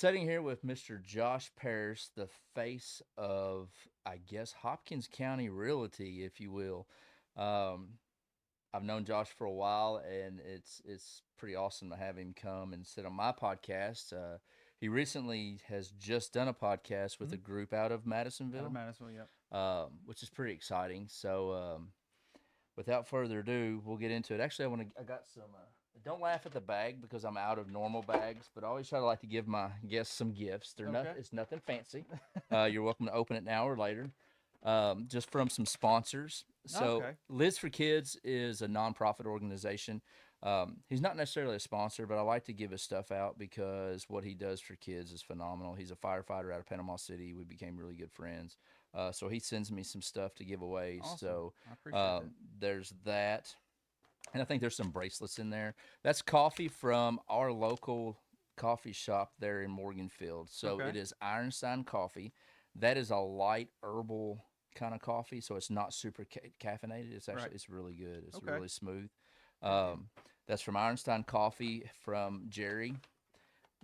sitting here with Mr. Josh Parrish, the face of, I guess, Hopkins County Realty, if you will. Um, I've known Josh for a while, and it's pretty awesome to have him come and sit on my podcast. He recently has just done a podcast with Mhm. a group out of Out of Madisonville, Madisonville, yep. which is pretty exciting. So, without further ado, we'll get into it. Actually, I got some. Don't laugh at the bag because I'm out of normal bags, but I always try to like to give my guests some gifts. They're not. Okay. It's nothing fancy. You're welcome to open it now or later. Just from some sponsors. So, Okay. Lids for Kids is a nonprofit organization. He's not necessarily a sponsor, but I like to give his stuff out because what he does for kids is phenomenal. He's a firefighter out of Panama City. We became really good friends. So he sends me some stuff to give away. Awesome. So I appreciate that. there's that. And I think there's some bracelets in there. That's coffee from our local coffee shop there in Morganfield. So Okay. it is Ironstein coffee. That is a light herbal kind of coffee, so it's not super caffeinated. Right. It's really good. It's Okay. really smooth. Good deal. That's from Ironstein Coffee from Jerry.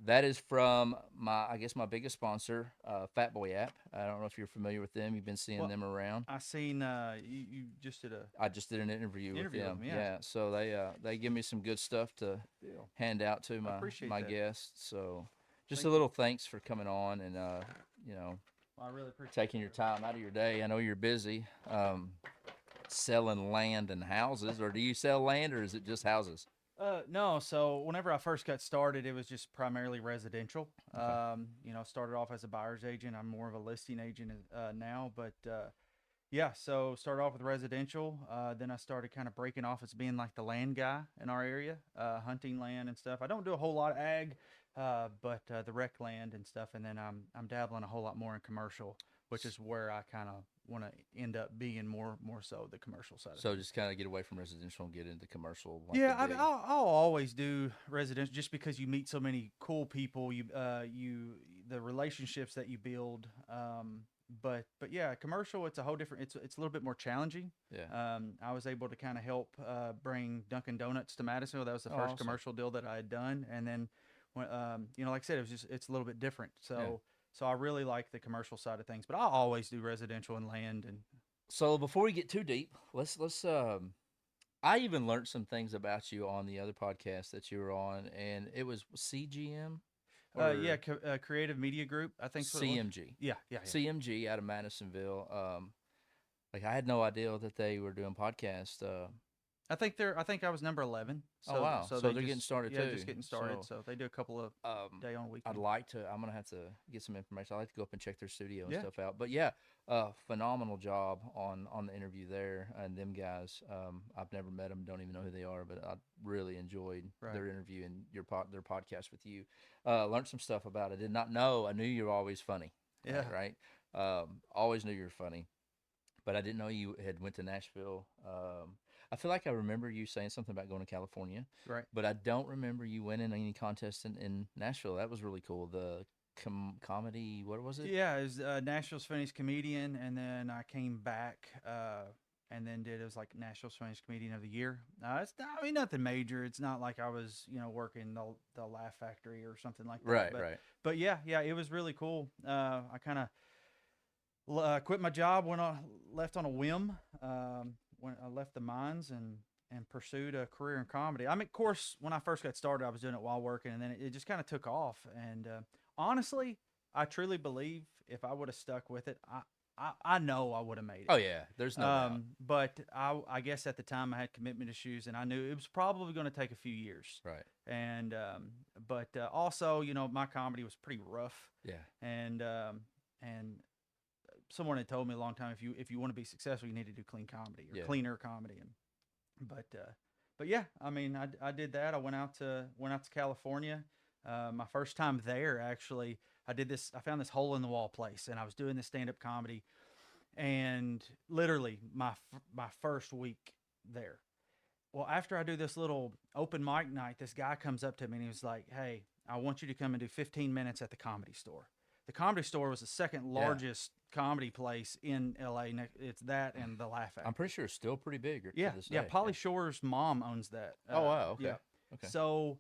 That is from my, I guess, my biggest sponsor, Fat Boy app. I don't know if you're familiar with them. You've been seeing Well, them around. I seen you just did a I just did an interview with interview with them. them. Yeah. Yeah, so they give me some good stuff to Good deal. hand out to I my appreciate my that. guests. So just a Thank you. little thanks for coming on and you know Well, I really appreciate taking your that. time out of your day. I know you're busy selling land and houses, or do you sell land or is it just houses? No. So whenever I first got started, it was just primarily residential. Okay. Started off as a buyer's agent. I'm more of a listing agent now, but yeah. So started off with residential. Then I started kind of breaking off as being like the land guy in our area, hunting land and stuff. I don't do a whole lot of ag, but the rec land and stuff. And then I'm dabbling a whole lot more in commercial, which is where I kind of want to end up being more so the commercial side of So things. just kind of get away from residential and get into commercial, like the Yeah, big. I'll always do residential just because you meet so many cool people. The relationships that you build. But yeah, commercial it's a whole different. It's a little bit more challenging. Yeah. I was able to kind of help bring Dunkin' Donuts to Madisonville. That was the Oh, first awesome. commercial deal that I had done, and then when like I said, it's a little bit different. Yeah. So I really like the commercial side of things, but I always do residential and land and So before we get too deep, let's. I even learned some things about you on the other podcast that you were on, and it was CGM yeah, or Creative Media Group. I think's what it was. CMG. Yeah, yeah, yeah. CMG out of Madisonville. Like I had no idea that they were doing podcasts. I think I was number 11. Oh wow! So So they they're getting just started yeah, too. just getting started. So So they do a couple of day on I'd weekend. like to. I'm gonna have to get some information. I like to go up and check their studio and Yeah. stuff out. But yeah, phenomenal job on the interview there and them guys. I've never met them, don't even know who they are, but I really enjoyed Right. their interview and their podcast with you. Learned some stuff about it. Did not know. I knew you were always funny. Yeah. Right. Always knew you were funny, but I didn't know you had went to Nashville. I feel like I remember you saying something about going to California, Right. but I don't remember you winning any contest in Nashville. That was really cool. The comedy, what was it? Yeah. It was Nashville's Funniest Comedian, and then I came back and then did it was like Nashville's Funniest Comedian of the Year. It's not, I mean nothing major. It's not like I was working the Laugh Factory or something like that. Right, right. But yeah, yeah, it was really cool. I kind of quit my job, left on a whim. When I left the mines and pursued a career in comedy. I mean, of course, when I first got started, I was doing it while working, and then it just kind of took off. And honestly, I truly believe if I would have stuck with it, I know I would have made Oh it. yeah, there's no doubt. But I guess at the time I had commitment issues, and I knew it was probably going to take a few years. Right. And but also, my comedy was pretty rough, Yeah. and someone had told me a long time if you want to be successful, you need to do clean comedy or Yeah. cleaner comedy. And but but yeah, I mean, I did that. I went out to California. My first time there, actually, I did this. I found this hole in the wall place, and I was doing this stand up comedy, and literally my first week there. Well, after I do this little open mic night, this guy comes up to me and he was like, "Hey, I want you to come and do 15 minutes at the Comedy Store." The Comedy Store was the second Yeah. largest comedy place in LA. It's that and the Laugh I'm Factory. pretty sure it's still pretty big to Yeah, this yeah. day. Yeah. Pauly Shore's mom owns that. Oh wow. Okay. Yeah. Okay. So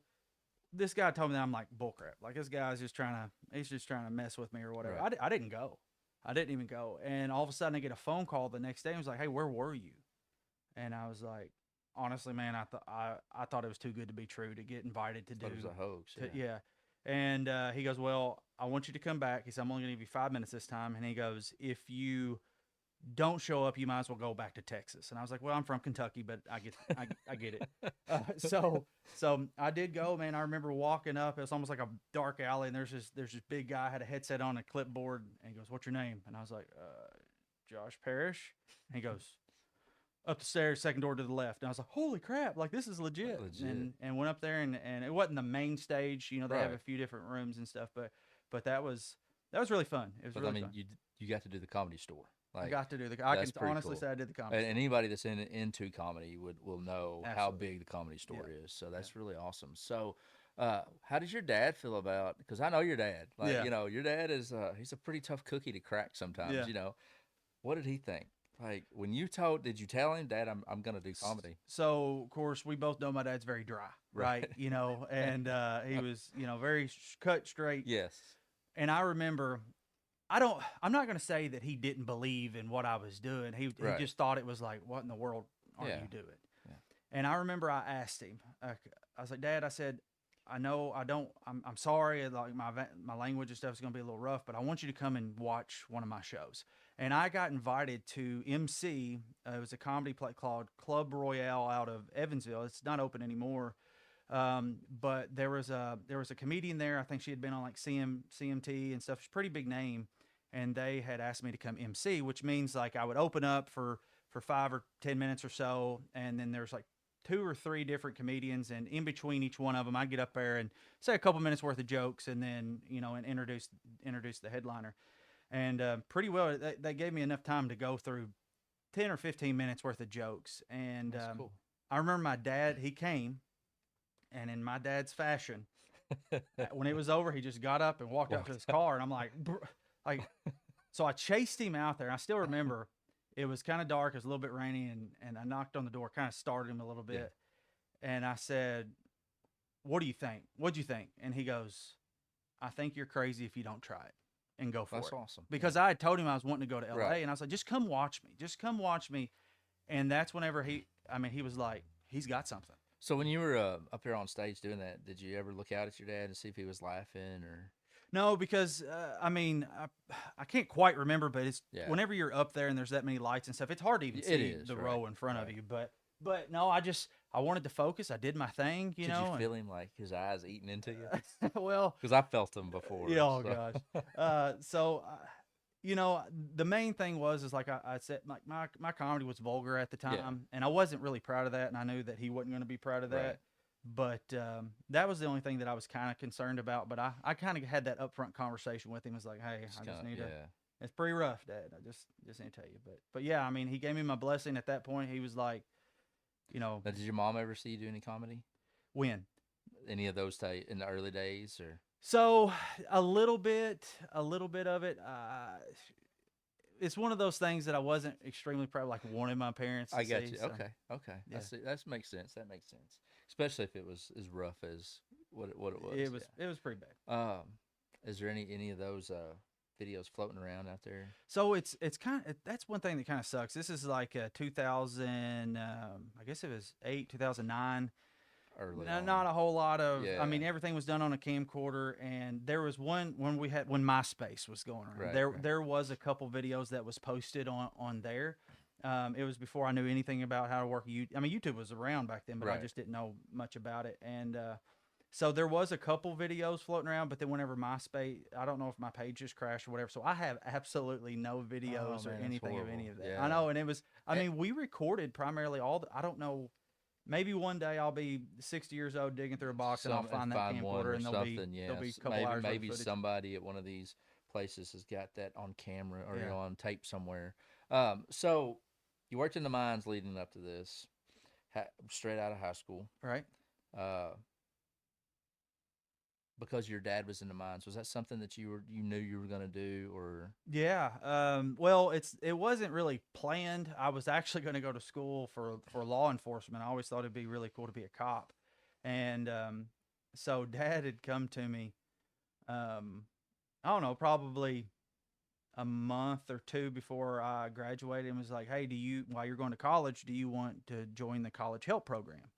this guy told me that. I'm like, bullcrap. Like, this guy's just trying to, he's just trying to mess with me or whatever. Right. I didn't go. I didn't even go. And all of a sudden I get a phone call the next day. And was like, hey, where were you? And I was like, honestly, man, I thought it was too good to be true to get invited to do. Thought it was a hoax. To, Yeah. yeah. And he goes, well, I want you to come back. He said, I'm only going to give you 5 minutes this time. And he goes, if you don't show up, you might as well go back to Texas. And I was like, well, I'm from Kentucky, but I get it. So I did go, man. I remember walking up. It was almost like a dark alley, and there's this big guy had a headset on, a clipboard, and he goes, "What's your name?" And I was like, Josh Parrish. And he goes, up the stairs, second door to the left. And I was like, holy crap, like this is legit. And went up there, and it wasn't the main stage. You know, they have a few different rooms and stuff, but that was really fun. It was But really I mean, fun. you got to do the Comedy Store. I Like, got to do the. I can honestly cool. say I did the Comedy And Store. anybody that's into comedy will know how Absolutely. big the Comedy Store Yeah. is. So that's really awesome. So, how does your dad feel about? Because I know your dad. Like, Yeah. you know, your dad is he's a pretty tough cookie to crack sometimes. Yeah. You know, what did he think? Like when did you tell him, Dad, I'm gonna do comedy? So of course we both know my dad's very dry, right? You know, and he was, you know, very cut straight. Yes. And I remember, I'm not going to say that he didn't believe in what I was doing. He just thought it was like, what in the world are you doing? Yeah. And I remember I asked him, I was like, Dad, I said, I know I'm sorry. Like my language and stuff is going to be a little rough, but I want you to come and watch one of my shows. And I got invited to MC. It was a comedy play called Club Royale out of Evansville. It's not open anymore. But there was a comedian there. I think she had been on like CMT and stuff. She's a pretty big name, and they had asked me to come MC, which means like I would open up for 5 or 10 minutes or so, and then there's like 2 or 3 different comedians, and in between each one of them, I'd get up there and say a couple minutes worth of jokes, and then and introduce the headliner, and pretty well they gave me enough time to go through 10 or 15 minutes worth of jokes, and Cool. I remember my dad, he came. And in my dad's fashion, when it was over, he just got up and walked out to his car. And I'm like, so I chased him out there. I still remember it was kind of dark. It was a little bit rainy. And I knocked on the door, kind of started him a little bit. Yeah. And I said, what do you think? What'd you think? And he goes, I think you're crazy if you don't try it and go for it. That's awesome. Because I had told him I was wanting to go to LA. And I was like, just come watch me. Just come watch me. And that's whenever he was like, he's got something. So when you were up there on stage doing that, did you ever look out at your dad and see if he was laughing or? No, because I can't quite remember, but it's whenever you're up there and there's that many lights and stuff, it's hard to even see the row in front of you. But no, I wanted to focus. I did my thing, you know. Did you feel him like his eyes eating into you? Well, because I felt them before. Yeah, oh gosh. You know, the main thing is like I said, like my comedy was vulgar at the time, and I wasn't really proud of that, and I knew that he wasn't going to be proud of that. Right. But that was the only thing that I was kind of concerned about. But I kind of had that upfront conversation with him. It's like, hey, I just need to. It's pretty rough, Dad. I just need to tell you. But yeah, I mean, he gave me my blessing at that point. He was like, you know. Now, did your mom ever see you do any comedy? When? Any of those in the early days, or? So a little bit of it. It's one of those things that I wasn't extremely proud of, like wanting my parents to I got see, you. so. Okay. Yeah. I see. That makes sense. Especially if it was as rough as what it was. It was pretty bad. Is there any of those videos floating around out there? So it's kind of, that's one thing that kind of sucks. This is like 2000. I guess it was 2009. Early not a whole lot of. I mean, everything was done on a camcorder, and there was one when MySpace was going around. There was a couple videos that was posted on there. It was before I knew anything about how to work YouTube. I mean, YouTube was around back then, but I just didn't know much about it. And so there was a couple videos floating around, but then whenever MySpace, I don't know if my page just crashed or whatever. So I have absolutely no videos or anything of any of that. Yeah. I know, and it was. I mean, we recorded primarily I don't know. Maybe one day I'll be 60 years old digging through a box and I'll find that camcorder and there'll be a couple hours. Maybe somebody at one of these places has got that on camera or on tape somewhere. So you worked in the mines leading up to this, straight out of high school, right? Because your dad was in the mines, was that something that you knew you were going to do, or? Yeah. Well, it wasn't really planned. I was actually going to go to school for law enforcement. I always thought it'd be really cool to be a cop, and so Dad had come to me, um, I don't know, probably a month or two before I graduated, and was like, "Hey, while you're going to college, do you want to join the college help program?"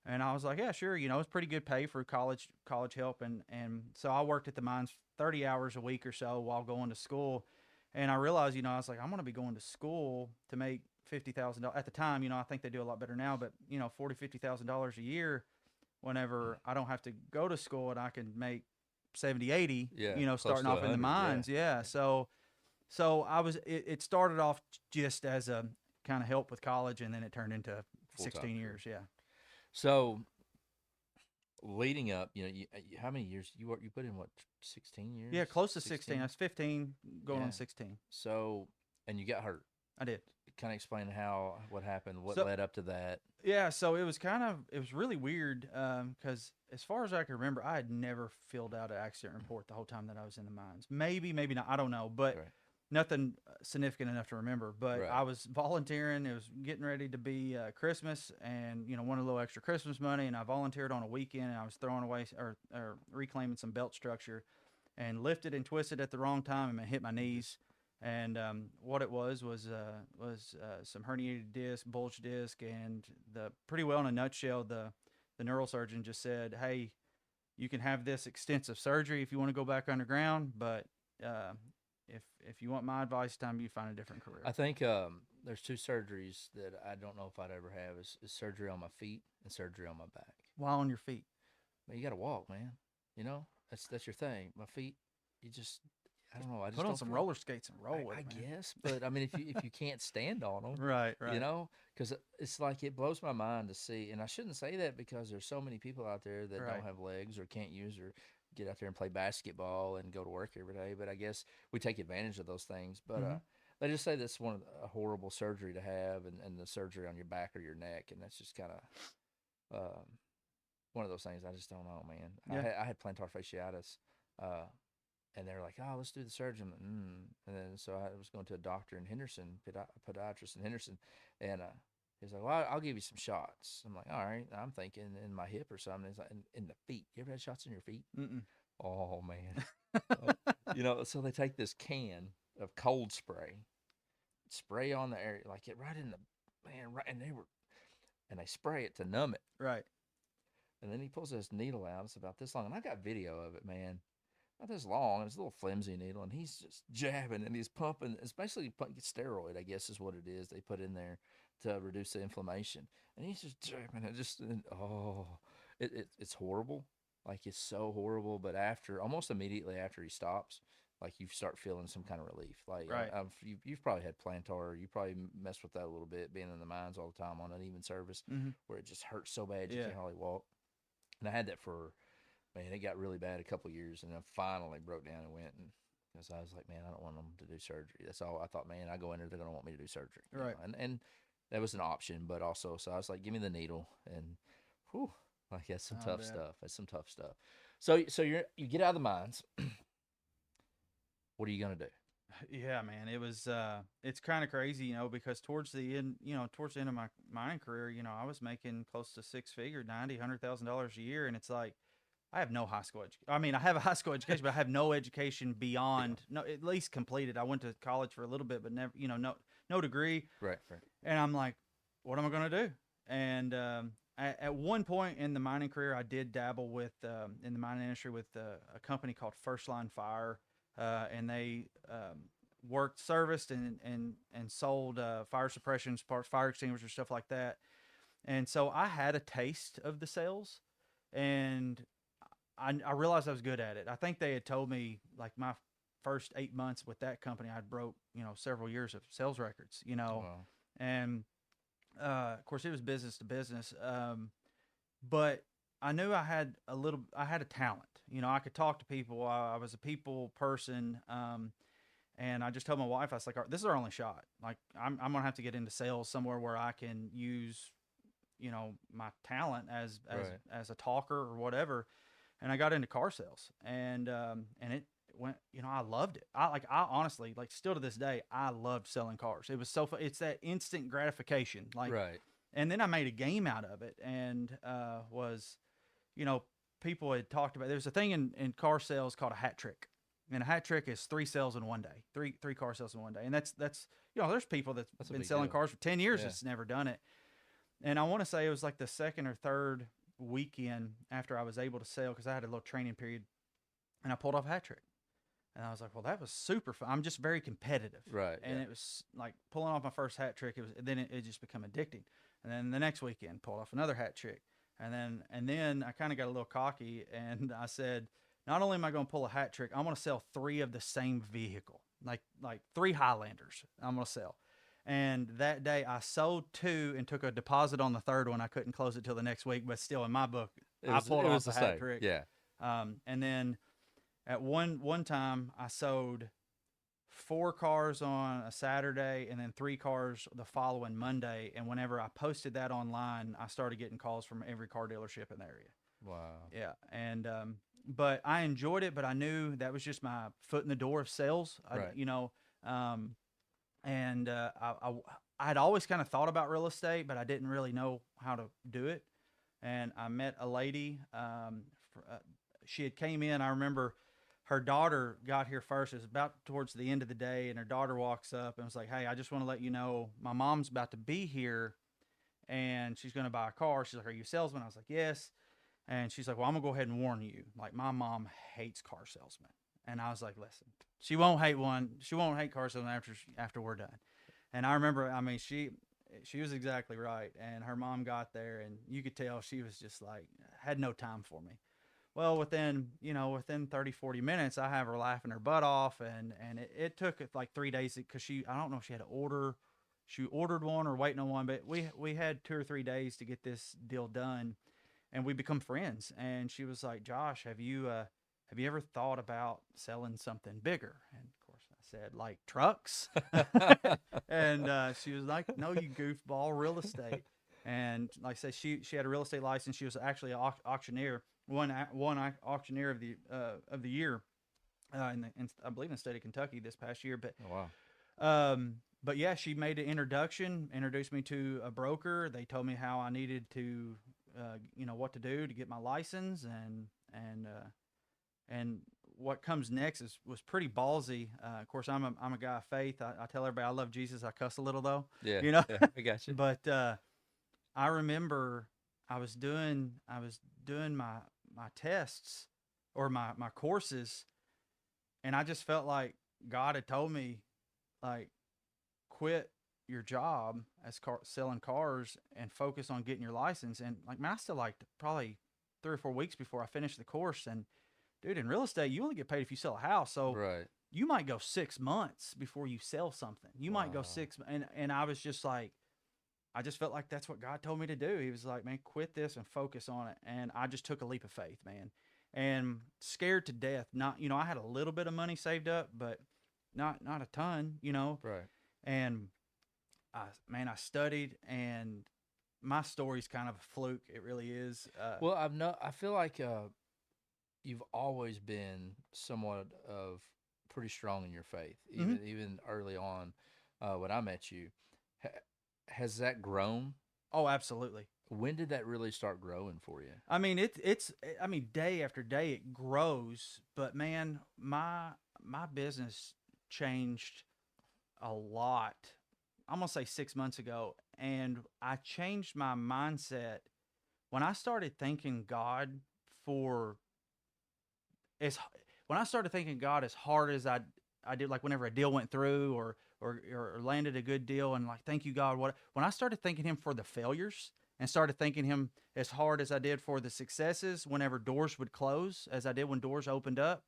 And I was like, "Yeah, sure." It's pretty good pay for college help, and so I worked at the mines 30 hours a week or so while going to school, and I realized, I was like, I'm going to be going to school to make $50,000 at the time. I think they do a lot better now, but $40,000-$50,000 a year whenever I don't have to go to school and I can make 70, 80, Yeah, close starting to a off in the hundred. Yeah, mines. Yeah. So it started off just as a kind of help with college, and then it turned into full time 16 career. years. Yeah. So leading up, how many years you put in? What, 16 years? Yeah. Close to 16. I 16. was 15 going Yeah. on 16. So, and you got hurt. I did. Kind of explain what happened, what So led up to that. yeah, so it was really weird because as far as I can remember, I had never filled out an accident report the whole time that I was in the mines. Maybe not. I don't know, but Right. nothing significant enough to remember. But Right. I was volunteering. It was getting ready to be Christmas, and wanted a little extra Christmas money, and I volunteered on a weekend, and I was throwing away or reclaiming some belt structure, and lifted and twisted at the wrong time and hit my knees. And what it was some herniated disc, bulge disc, and the pretty well in a nutshell, the neurosurgeon just said, "Hey, you can have this extensive surgery if you want to go back underground, but uh, if you want my advice, it's time you find a different I career." think there's two surgeries that I don't know if I'd ever have is surgery on my feet and surgery on my back. While on your feet, Man, you got to walk, man. That's your thing. My feet, you just I just don't know. I put just on don't some feel. roller skates and roll with I it, man. guess, but I mean, if you can't stand on them, Right, right, because it's like it blows my mind to see, and I shouldn't say that because there's so many people out there that don't right. have legs or can't use or get out there and play basketball and go to work every day. But I guess we take advantage of those things. But Mm-hmm. they just say that's a horrible surgery to have, and the surgery on your back or your neck, and that's just kind of one of those things. I just don't know, man. Yeah. I had plantar fasciitis. Uh, and they're like, "Oh, let's do the surgery." I'm like, And then so I was going to a doctor in Henderson, podiatrist in Henderson, and he's like, "Well, I'll give you some shots." I'm like, "All right." I'm thinking in my hip or something. He's like, in the feet. You ever had shots in your feet? Mm-mm. Oh man, Uh, So they take this can of cold spray on the area, like it right in the man, right, and they spray it to numb it, Right. and then he pulls this needle out. It's about this long, and I got video of it, man, not this long. It's a little flimsy needle, and he's just jabbing and he's pumping. It's basically steroid, I guess, is what it is. They put in there to reduce the inflammation, and he's just jabbing it. It's horrible. Like it's so horrible. But almost immediately after he stops, like you start feeling some kind of relief. Like Right. you've probably had plantar. You probably messed with that a little bit, being in the mines all the time on uneven surface, Mm-hmm. where it just hurts so bad you Yeah. can't hardly walk. And I had that for man, it got really bad a couple years, and I finally broke down and went. And because I was like, man, I don't want them to do surgery. That's all I thought. Man, I go in there, they're gonna want me to do surgery. Right. And that was an option, but also, so I was like, give me the needle, and whew, like that's some I tough bet. stuff. That's some tough stuff. So you get out of the mines. What are you gonna do? Yeah, man, it's kind of crazy, because towards the end of my mining career, I was making close to six figure, 90, $100,000 a year, and it's like I have no high school education. I mean, I have a high school education, but I have no education Yeah, beyond, no, at least completed. I went to college for a little bit, but never, no degree. right, right, And I'm like, what am I going to do? And at one point in the mining career, I did dabble with in the mining industry with a company called First Line Fire, and they worked, serviced, and sold fire suppression parts, fire extinguishers, stuff like that. And so I had a taste of the sales, and I realized I was good at it. I think they had told me like my first 8 months with that company, I'd broke several years of sales records, well, and of course it was business to business, but I knew I had a talent. I could talk to people. I was a people person, and I just told my wife, I was like, "This is our only shot. Like, I'm gonna have to get into sales somewhere where I can use, my talent right. as a talker or whatever." And I got into car sales, and it went. I loved it. I honestly, like, still to this day, I loved selling cars. It was so fun. It's that instant gratification, like. Right. And then I made a game out of it, and was, you know, people had talked about. There's a thing in car sales called a hat trick, and a hat trick is three sales in one day, three car sales in one day, and that's there's people that's That's a been big selling deal. cars for 10 years Yeah. that's never done it, and I want to say it was like the second or third weekend after I was able to sell because I had a little training period, and I pulled off a hat trick. And I was like, well, that was super fun. I'm just very competitive. Right. And Yeah. it was like pulling off my first hat trick. It just become addicting. And then the next weekend, pulled off another hat trick. And then I kind of got a little cocky and I said, not only am I going to pull a hat trick, I'm going to sell three of the same vehicle, like three Highlanders. I'm going to sell. And that day I sold two and took a deposit on the third one. I couldn't close it till the next week, but still in my book, I pulled It was off the a hat same. trick. Yeah. And then at one time, I sold four cars on a Saturday and then three cars the following Monday. And whenever I posted that online, I started getting calls from every car dealership in the area. Wow. Yeah, and but I enjoyed it, but I knew that was just my foot in the door of sales. Right. Um, and I had always kind of thought about real estate, but I didn't really know how to do it. And I met a lady. She had came in. I remember her daughter got here first. It was about towards the end of the day, and her daughter walks up and was like, "Hey, I just want to let you know my mom's about to be here, and she's going to buy a car." She's like, "Are you a salesman?" I was like, "Yes." And she's like, "Well, I'm gonna go ahead and warn you. Like, my mom hates car salesmen." And I was like, "Listen, she won't hate one. She won't hate car salesmen after we're done." And I remember, I mean, she was exactly right. And her mom got there, and you could tell she was just like had no time for me. Well, within 30, 40 minutes, I have her laughing her butt off. And it took like 3 days because I don't know if she had to order, she ordered one or waiting on one, but we had 2 or 3 days to get this deal done. And we become friends. And she was like, "Josh, have you ever thought about selling something bigger?" And of course, I said, "Like trucks." And she was like, "No, you goofball, real estate." And like I said, she had a real estate license. She was actually an auctioneer, one auctioneer of the year, I believe in the state of Kentucky this past year. But Oh, wow. but yeah, she made an introduction, introduced me to a broker. They told me how I needed to, what to do to get my license, and what comes next was pretty ballsy. Of course, I'm a guy of faith. I tell everybody I love Jesus. I cuss a little though, Yeah. you know. Yeah. I got you. But I remember I was doing my tests or my courses, and I just felt like God had told me, like, quit your job as selling cars and focus on getting your license. And like, man, I still like probably 3 or 4 weeks before I finished the course. And dude, in real estate, you only get paid if you sell a house. So Right. you might go 6 months before you sell something. You might go Wow. six, and I was just like, I just felt like that's what God told me to do. He was like, "Man, quit this and focus on it." And I just took a leap of faith, man. And scared to death. Not, I had a little bit of money saved up, but not a ton. Right. And I studied, and my story's kind of a fluke. It really is. Well, I feel like you've always been somewhat of pretty strong in your faith, Mhm. even early on when I met you. Ha, has that grown? Oh, absolutely. When did that really start growing for you? I mean, I mean, day after day it grows, but man, my business changed a lot. I'm gonna say 6 months ago, and I changed my mindset when I started thanking God for as when I started thinking God as hard as I did, like whenever a deal went through or landed a good deal, and like, thank you God. What When I started thanking Him for the failures and started thanking Him as hard as I did for the successes, whenever doors would close, as I did when doors opened up,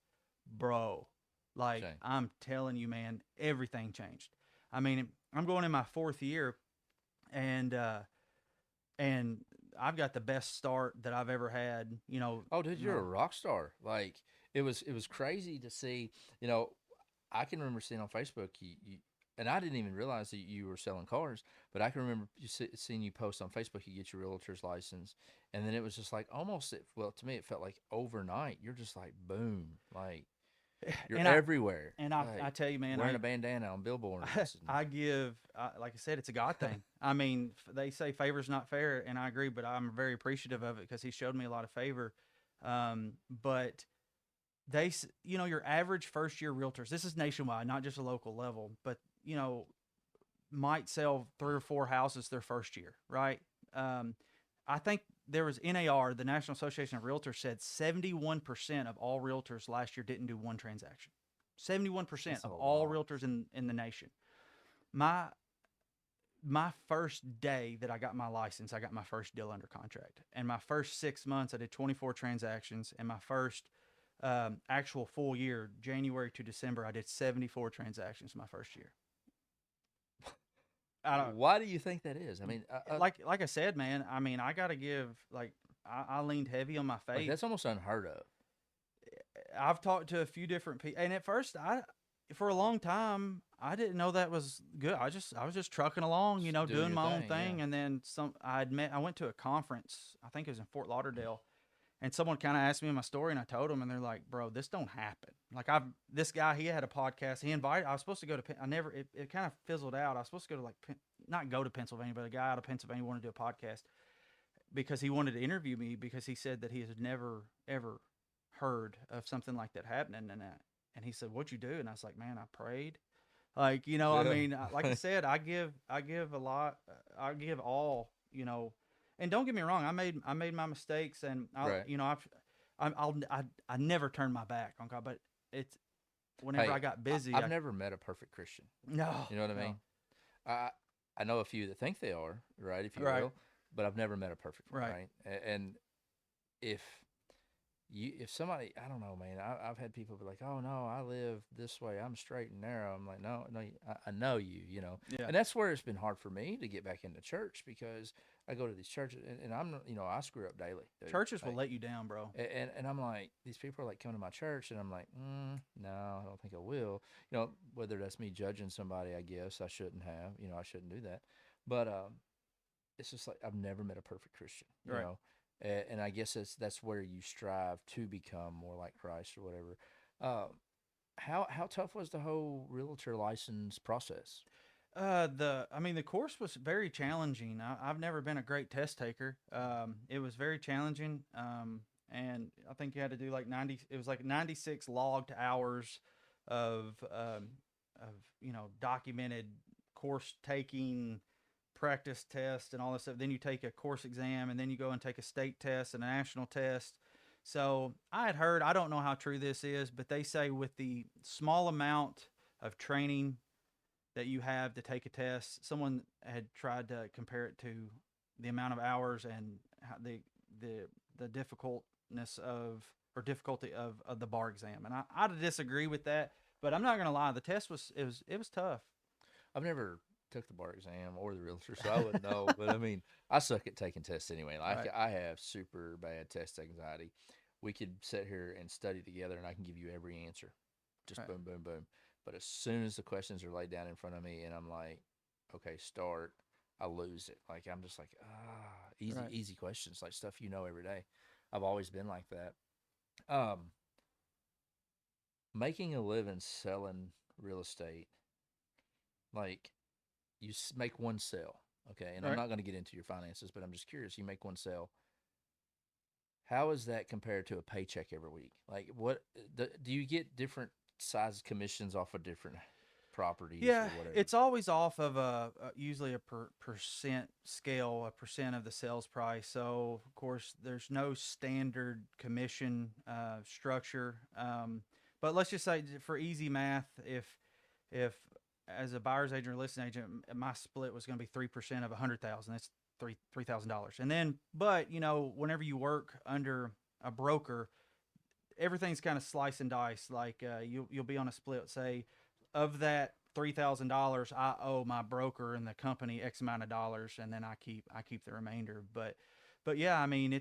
bro, like, Shane. I'm telling you, man, everything changed. I mean, I'm going in my fourth year, and and I've got the best start that I've ever had. Oh, dude, you're My a rock star. Like it was crazy to see. You know, I can remember seeing on Facebook and I didn't even realize that you were selling cars, but I can remember seeing you post on Facebook. You get your realtor's license, and then it was just like almost. Well, to me, it felt like overnight. You're just like boom, like you're and I everywhere, and I like tell you, man, wearing a bandana on billboards. And, like I said, it's a God thing. I mean, they say favor's not fair, and I agree, but I'm very appreciative of it because He showed me a lot of favor. But your average first year realtors, this is nationwide, not just a local level, but might sell 3 or 4 houses their first year, right? Um, I think there was NAR, the National Association of Realtors, said 71% of all realtors last year didn't do one transaction. 71% That's a of all lot. realtors in the nation. My my first day that I got my license, I got my first deal under contract. And my first 6 months, I did 24 transactions. And my first actual full year, January to December, I did 74 transactions my first year. I don't Why do you think that is? I mean, like I said, man. I mean, I got to give I leaned heavy on my like faith. that's almost unheard of. I've talked to a few different people, and at first, for a long time, I didn't know that was good. I was just trucking along, Just doing doing your my own thing, yeah. thing, and then some. I went to a conference. I think it was in Fort Lauderdale, and someone kind of asked me my story, and I told them, and they're like, "Bro, this don't happen." Like this guy, he had a podcast. He invited. I was supposed to go to. I never. It kind of fizzled out. I was supposed to go to not go to Pennsylvania, but a guy out of Pennsylvania wanted to do a podcast because he wanted to interview me because he said that he has never ever heard of something like that happening and he said, "What'd you do?" And I was like, "Man, I prayed." Like, I Yeah. mean, like I said, I give a lot. I give all, and don't get me wrong, I made my mistakes, and Right. I never turned my back on God, but it's whenever Hey, I got busy, I've never met a perfect Christian. no, You know what I mean? no, I I know a few that think they are, right, if you right, will, but I've never met a perfect one, right, right? And if if somebody, I don't know, man, I've had people be like, oh no, I live this way, I'm straight and narrow. I'm like, no, no, I know you, yeah. and that's where it's been hard for me to get back into church because I go to these churches and I screw up daily, dude. Churches will Like, let you down, bro. and I'm like, these people are like coming to my church, and I'm like, no, I don't think I will. Whether that's me judging somebody, I guess I shouldn't have. I shouldn't do that. But it's just like I've never met a perfect Christian. Right. And I guess that's where you strive to become more like Christ or whatever. Uh, how tough was the whole realtor license process? The course was very challenging. I've never been a great test taker. It was very challenging. And I think you had to do like 90. It was like 96 logged hours of documented course taking, practice test, and all this stuff. Then you take a course exam, and then you go and take a state test and a national test. So I had heard. I don't know how true this is, but they say with the small amount of training that you have to take a test. Someone had tried to compare it to the amount of hours and how the difficultness of or difficulty of the bar exam, and I disagree with that. But I'm not gonna lie, the test was tough. I've never took the bar exam or the realtor, so I wouldn't know. But I mean, I suck at taking tests anyway. Like Right, I have super bad test anxiety. We could sit here and study together, and I can give you every answer, just right, boom, boom, boom. But as soon as the questions are laid down in front of me, and I'm like, okay, start, I lose it. Like I'm just like, easy, right. easy questions, like stuff you know every day. I've always been like that. Um, Making a living selling real estate, like you make one sale, okay? And I'm Right. not going to get into your finances, but I'm just curious. You make one sale. How is that compared to a paycheck every week? Like, what do you get different size commissions off of different properties Yeah, or whatever? it's always off of usually a percent scale, a percent of the sales price. So of course, there's no standard commission structure. But let's just say for easy math, if as a buyer's agent or listing agent, my split was going to be 3% of 100,000. That's $3,000. And then, but whenever you work under a broker, everything's kind of slice and dice. Like you'll be on a split. Say of that $3,000, I owe my broker and the company X amount of dollars, and then I keep the remainder. But yeah, I mean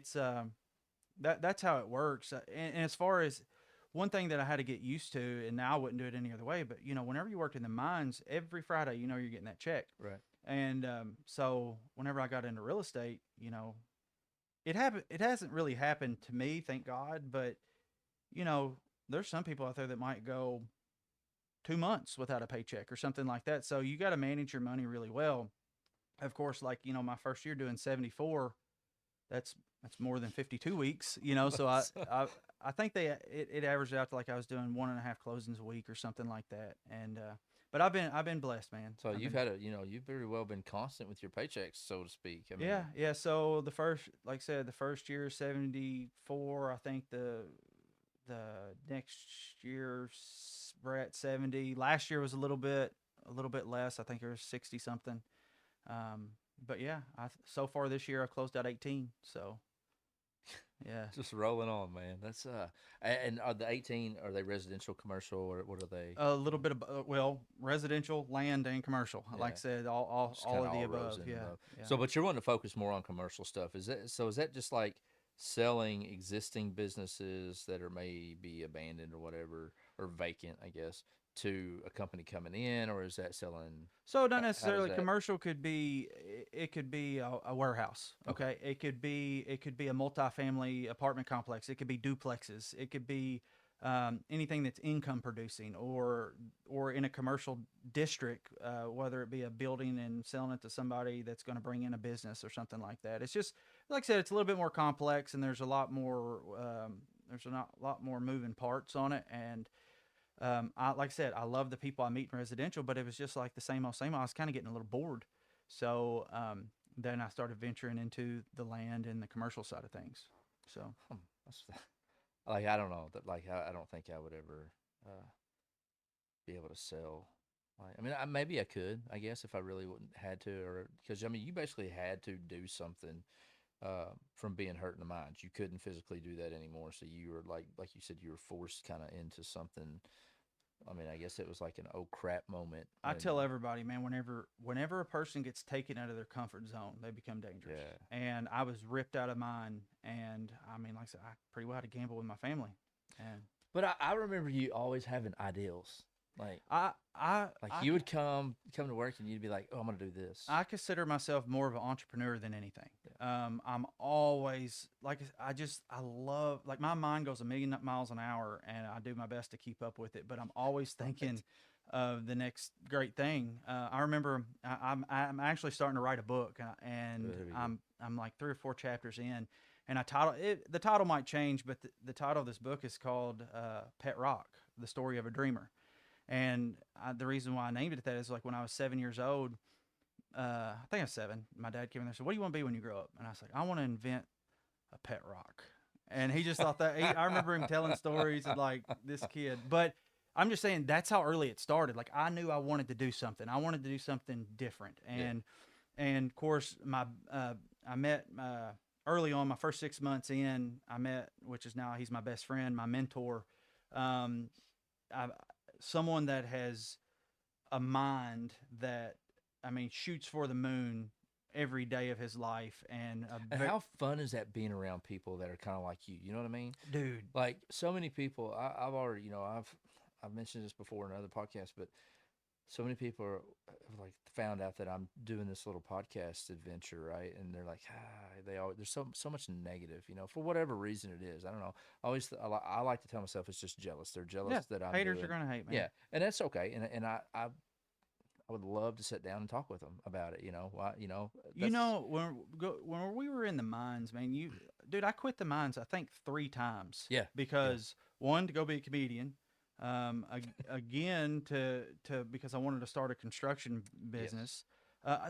that's how it works. And as far as one thing that I had to get used to, and now I wouldn't do it any other way. But whenever you worked in the mines, every Friday, you're getting that check. Right. And so whenever I got into real estate, it happened. It hasn't really happened to me, thank God. But you know, there's some people out there that might go 2 months without a paycheck or something like that. So you got to manage your money really well. Of course, like my first year doing 74, that's That's more than 52 weeks, So I think it averaged out to like I was doing 1.5 closings a week or something like that. And but I've been blessed, man. So I've you've been had you've very well been constant with your paychecks, so to speak. I Yeah, mean, yeah. So the first, like I said, the first year 74. I think the next year we're at 70. Last year was a little bit less. I think it was 60 something. Um, but yeah, so far this year I've closed out 18. So yeah, just rolling on, man. That's and are the 18, are they residential, commercial, or what are they? a little bit of well, residential, land, and commercial. Like I Yeah, said, all just all kind of of the all rose above. in Yeah, above. yeah. So, but you're wanting to focus more on commercial stuff. Is that so? Is that just like selling existing businesses that are maybe abandoned or whatever, or vacant, I guess, to a company coming in, or is that selling? So not How does necessarily that? commercial. Could be it could be a warehouse. Okay, Okay, it could be a multifamily apartment complex. It could be duplexes. It could be anything that's income producing or in a commercial district, whether it be a building and selling it to somebody that's going to bring in a business or something like that. It's just like I said, it's a little bit more complex and there's a lot more lot more moving parts on it. And like I said, I love the people I meet in residential, but it was just like the same old, same old. I was kind of getting a little bored. So then I started venturing into the land and the commercial side of things. So that's like I don't know that like I don't think I would ever uh, be able to sell. Like, I mean, maybe I could, I guess, if I really wouldn't had to, or because I mean, you basically had to do something from being hurt in the mind. You couldn't physically do that anymore, so you were like you said, you were forced kind of into something. I mean, I guess it was like an oh crap moment I when, tell everybody, man, whenever a person gets taken out of their comfort zone, they become dangerous. yeah. And I was ripped out of mine. And I mean, like I said, I pretty well had to gamble with my family. And But I remember you always having ideals, like I I like I you would come to work and you'd be like, oh, I'm gonna do this. I consider myself more of an entrepreneur than anything. Yeah. I'm always like I love like my mind goes a million miles an hour, and I do my best to keep up with it. But I'm always Right. thinking of the next great thing. I remember I'm actually starting to write a book, and That'd be good. I'm like 3 or 4 chapters in, and I title it. The title might change, but the title of this book is called Pet Rock: The Story of a Dreamer. And the reason why I named it that is like when I was 7 years old, I think I was 7. My dad came in there and said, "What do you want to be when you grow up?" And I was like, "I want to invent a pet rock." And he just thought that. I remember him telling stories of like this kid, but I'm just saying that's how early it started. Like I knew I wanted to do something. I wanted to do something different, Yeah. and of course I met early on my first 6 months in. I met, which is now he's my best friend, my mentor. Um, I, Someone that has a mind that I mean shoots for the moon every day of his life and And how fun is that being around people that are kind of like you? You know what I mean? dude. Like so many people, I've already, I've mentioned this before in other podcasts, but so many people have like found out that I'm doing this little podcast adventure, right? And they're like, they always there's so much negative, for whatever reason it is. I don't know. I like to tell myself it's just jealous. They're Yeah, jealous that I'm haters are doing, gonna hate, man. yeah, and that's okay. And I would love to sit down and talk with them about it. Why, that's When we were in the mines, man, dude, I quit the mines I think 3 times yeah, yeah, because one to go be a comedian, again to because I wanted to start a construction yes, business.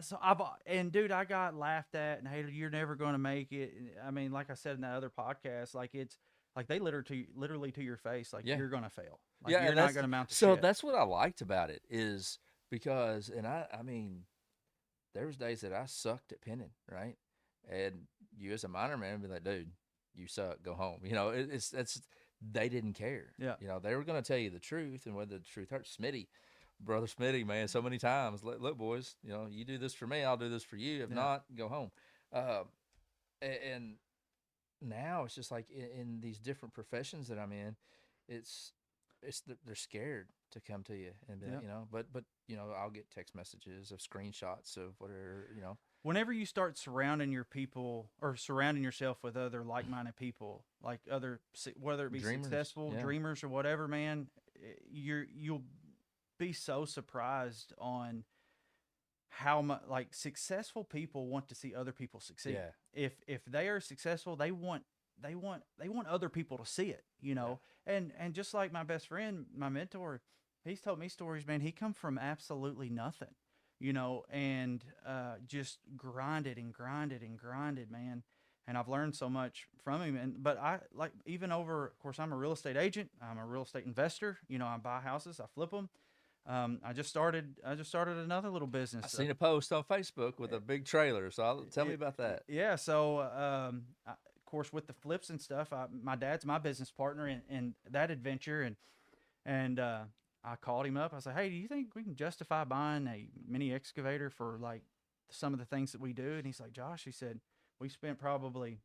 So and dude, I got laughed at and hated. You're never going to make it. I mean, like I said in that other podcast, like it's like they literally to your face, like yeah. you're going to fail, like Yeah, you're and not going to mount to so shit. that's what I liked about it is because, and I mean, there was days that I sucked at pinning, right? And you as a minor man would be like, dude, you suck, go home. It's that's they didn't care. Yeah, They were going to tell you the truth, and whether the truth hurts. Smitty, brother Smitty, man, so many times. Look, boys, you do this for me, I'll do this for you. If yeah. not, go home. Uh, and now it's just like in these different professions that I'm in, it's they're scared to come to you and be like, Yeah. but I'll get text messages of screenshots of whatever. Whenever you start surrounding your people or surrounding yourself with other like-minded people, like whether it be Dreamers, successful yeah, dreamers or whatever, man, you'll be so surprised on how much like successful people want to see other people succeed. Yeah. If they are successful, they want other people to see it, you Yeah. know. And just like my best friend, my mentor, he's told me stories, man. He come from absolutely nothing, you know, and just grinded and grinded and grinded, man. And I've learned so much from him. And but I like even over, of course, I'm a real estate agent. I'm a real estate investor. You know, I buy houses, I flip them. I just started another little I business. seen a post on Facebook with a big trailer. So tell me about that. Yeah. So, of course, with the flips and stuff, my dad's my business partner in that adventure, and I called him up. I said, "Hey, do you think we can justify buying a mini excavator for like some of the things that we do?" And he's like, "Josh," he said, "we spent probably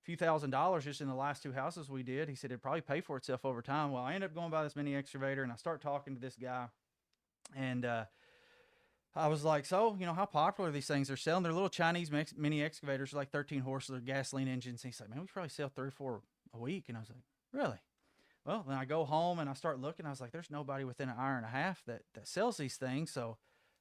a few $1,000s just in the last two houses we did." He said it'd probably pay for itself over time. Well, I ended up going by this mini excavator, and I start talking to this guy, and I was like, so, how popular are these things? They're selling their little Chinese mini excavators, like 13 horses, they're gasoline engines. And he's like, man, we probably sell 3 or 4 a week. And I was like, really? Well, then I go home and I start looking. I was like, there's nobody within an hour and a half that sells these things. So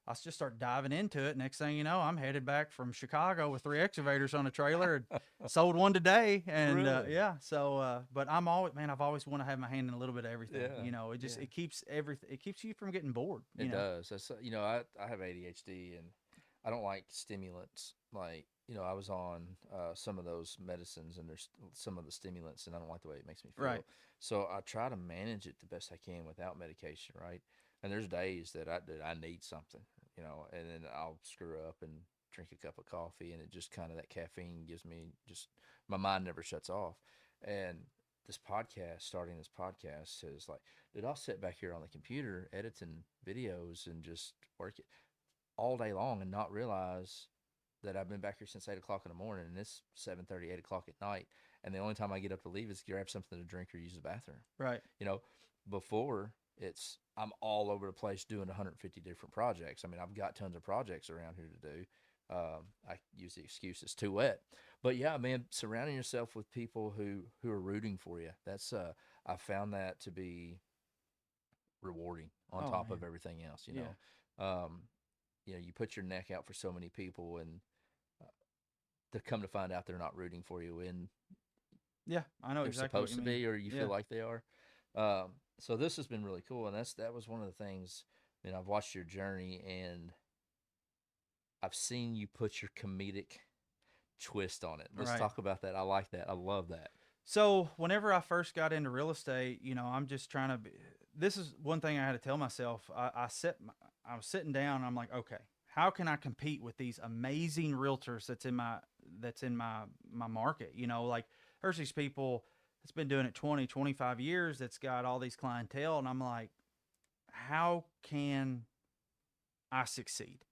I just start diving into it. Next thing you know, I'm headed back from Chicago with 3 excavators on a trailer and sold one today. And Really? yeah, so but I've always want to have my hand in a little bit of everything. Yeah. It just Yeah. it keeps everything. It keeps you from getting bored. It does. That's I have ADHD and I don't like stimulants. Like I was on some of those medicines and there's some of the stimulants and I don't like the way it makes me feel. Right. So I try to manage it the best I can without medication, right? And there's days that I need something, and then I'll screw up and drink a cup of coffee and it just kind of that caffeine gives me just my mind never shuts off. And starting this podcast is like, dude, I'll sit back here on the computer editing videos and just work it all day long and not realize that I've been back here since 8 o'clock in the morning and it's 7:30, 8 o'clock at night. And the only time I get up to leave is grab something to drink or use the bathroom. Right. You know, before I'm all over the place doing 150 different projects. I mean, I've got tons of projects around here to do. I use the excuse it's too wet, but yeah, man, surrounding yourself with people who are rooting for you. That's I found that to be rewarding on Oh top of man. everything else. Yeah. You put your neck out for so many people, and uh, to come to find out they're not rooting for you, and Yeah. I know they're exactly what supposed you to mean. be, or you feel Yeah. like they are. So this has been really cool, and that was one of the things. I mean, I've watched your journey, and I've seen you put your comedic twist on it. Let's Right. talk about that. I like that. I love that. So whenever I first got into real estate, I'm just trying to be. This is one thing I had to tell myself. I was sitting down. And I'm like, okay, how can I compete with these amazing realtors that's in my market? Like there's these people that's been doing it 20, 25 years that's got all these clientele, and I'm like, how can I succeed?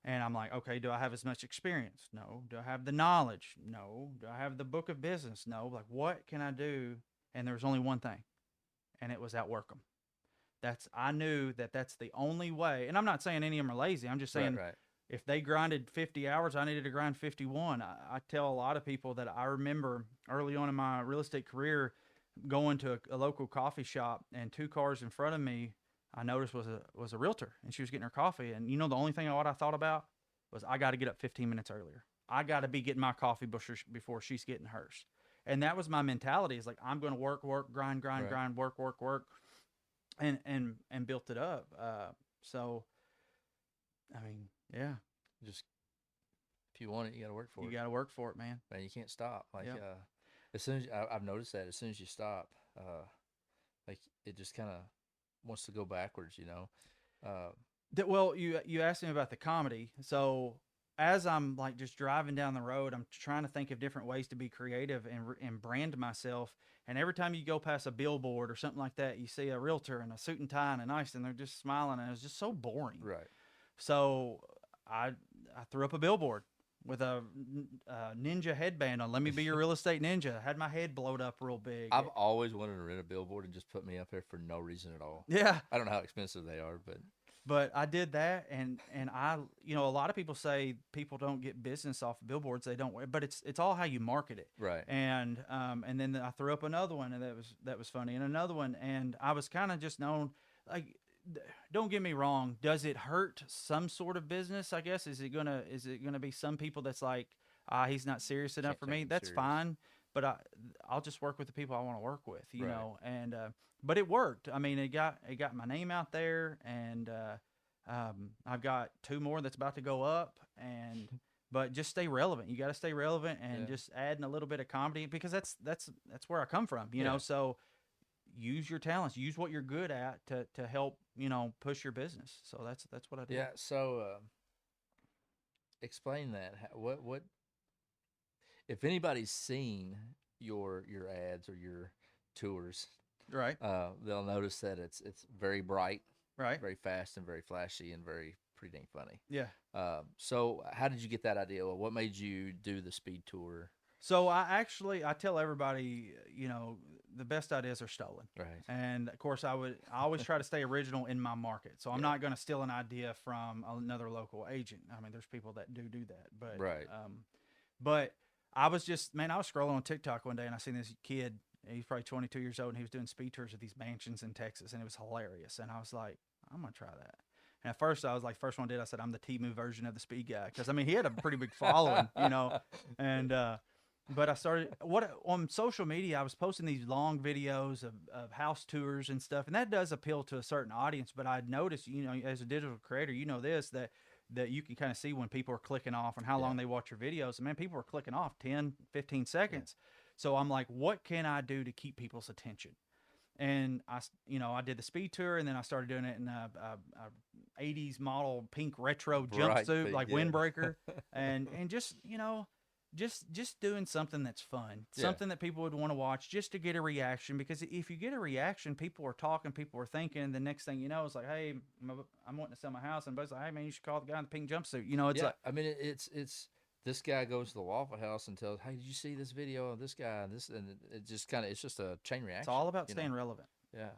And I'm like, okay, do I have as much experience? No. Do I have the knowledge? No. Do I have the book of business? No. Like, what can I do? And there was only one thing, and it was outwork them. I knew that that's the only way. And I'm not saying any of them are lazy. I'm just Right, saying right, if they grinded 50 hours, I needed to grind 51. I tell a lot of people that I remember early on in my real estate career going to a local coffee shop, and 2 cars in front of me I noticed was a realtor, and she was getting her coffee. And the only thing what I thought about was I got to get up 15 minutes earlier. I got to be getting my coffee before she's getting hers. And that was my mentality. Is like I'm going to work, work, grind, grind, right. grind, work, work, work, and built it up. So I mean, yeah, Just if you want it, you got to work for you it. got to work for it, man. Man, you can't stop. Like Yeah. as soon as I've noticed that as soon as you stop, like it just kind of wants to go backwards. Uh, Well, you asked me about the comedy. So as I'm like just driving down the road, I'm trying to think of different ways to be creative and brand myself. And every time you go past a billboard or something like that, you see a realtor in a suit and tie and a nice, and they're just smiling, and it's just so boring. right. So I I threw up a billboard with a ninja headband on. Let me be your real estate ninja. I had my head blowed up real big. I've always wanted to rent a billboard and just put me up there for no reason at all. Yeah. I don't know how expensive they are, but But I did that, and a lot of people say people don't get business off of billboards. They don't, but it's all how you market it. right. And then I threw up another one, and that was funny, and another one, and I was kind of just known like don't get me wrong. Does it hurt some sort of business? I guess is it gonna be some people that's like, he's not serious enough Can't for take me. him That's serious. fine, but I'll just work with the people I want to work with, Right. And but it worked. I mean, it got my name out there, and I've got two more that's about to go up, and but just stay relevant. You got to stay relevant and Yeah. just adding a little bit of comedy because that's where I come from, Yeah. So use your talents, use what you're good at to help push your business. So that's what I did. Yeah. So explain that. What if anybody's seen your ads or your tours, Right, they'll notice that it's very bright, right, very fast, and very flashy, and very pretty dang funny. yeah. So how did you get that idea? Well, what made you do the speed tour? So I tell everybody, the best ideas are stolen. Right. And of course I always try to stay original in my market. So I'm Yeah. not going to steal an idea from another local agent. I mean, there's people that do that, Right. but I was just, man, I was scrolling on TikTok one day and I seen this kid. He's probably 22 years old and he was doing speed tours of these mansions in Texas and it was hilarious. And I was like, I'm gonna try that. And at first, I was like, first one I did, I said, I'm the Timu version of the speed guy because I mean he had a pretty big following, and but I started what on social media. I was posting these long videos of house tours and stuff, and that does appeal to a certain audience. But I noticed, as a digital creator, this that you can kind of see when people are clicking off and how Yeah. long they watch your videos. And man, people are clicking off 10, 15 Yeah. seconds. So I'm like, what can I do to keep people's attention? And I did the speed tour, and then I started doing it in a 80s model pink retro Bright jumpsuit, feet. like Yeah. windbreaker, and just just doing something that's fun, Yeah. something that people would want to watch, just to get a reaction. Because if you get a reaction, people are talking, people are thinking. The next thing you know, it's like, hey, I'm wanting to sell my house, and both like, hey man, you should call the guy in the pink jumpsuit. It's Yeah. like I mean, it's this guy goes to the Waffle House and tells, "Hey, did you see this video of this guy?" And this, and it just kind of, it's just a chain it's reaction. all about staying relevant. Yeah.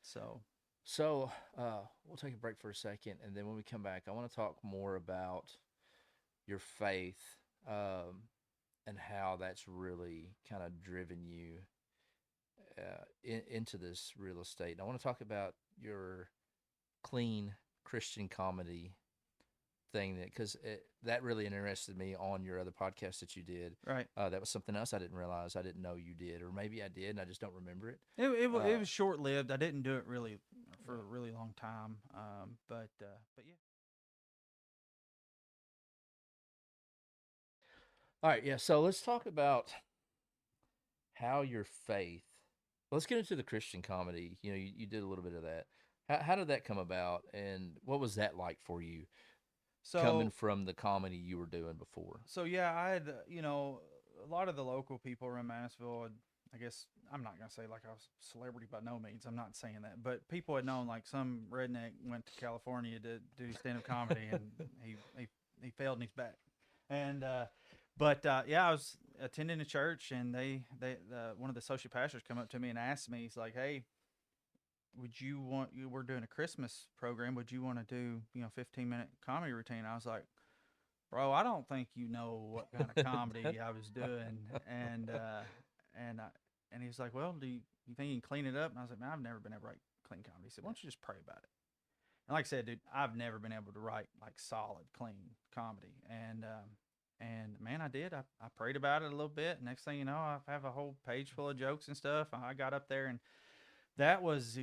So So we'll take a break for a second, and then when we come back, I want to talk more about your faith, um, and how that's really kind of driven you into this real estate. And I want to talk about your clean Christian comedy thing, that because that really interested me on your other podcast that you did. right. That was something else I didn't realize, I didn't know you did, or maybe I did and I just don't remember it. It Uh, was short lived. I didn't do it really for a really long time. But yeah. all right, yeah. So let's talk about how your faith. Let's get into the Christian comedy. You did a little bit of that. How did that come about, and what was that like for you, coming So from the comedy you were doing before? so yeah, I had a lot of the local people around Mansville. I guess I'm not gonna say like I was a celebrity by no means. I'm not saying that, but people had known like some redneck went to California to do stand up comedy, and he failed and he's back. And but yeah, I was attending a church, and one of the associate pastors come up to me and asked me, he's like, "Hey, we're doing a Christmas program. Would you want to do 15-minute comedy routine?" I was like, bro, I don't think you know what kind of comedy I was doing. And and he was like, well, you think you can clean it up? And I was like, man, I've never been able to write clean comedy. He said, why don't you just pray about it? And like I said, dude, I've never been able to write like solid, clean comedy. And man, I did. I prayed about it a little bit. Next thing you know, I have a whole page full of jokes and stuff. I got up there, and I was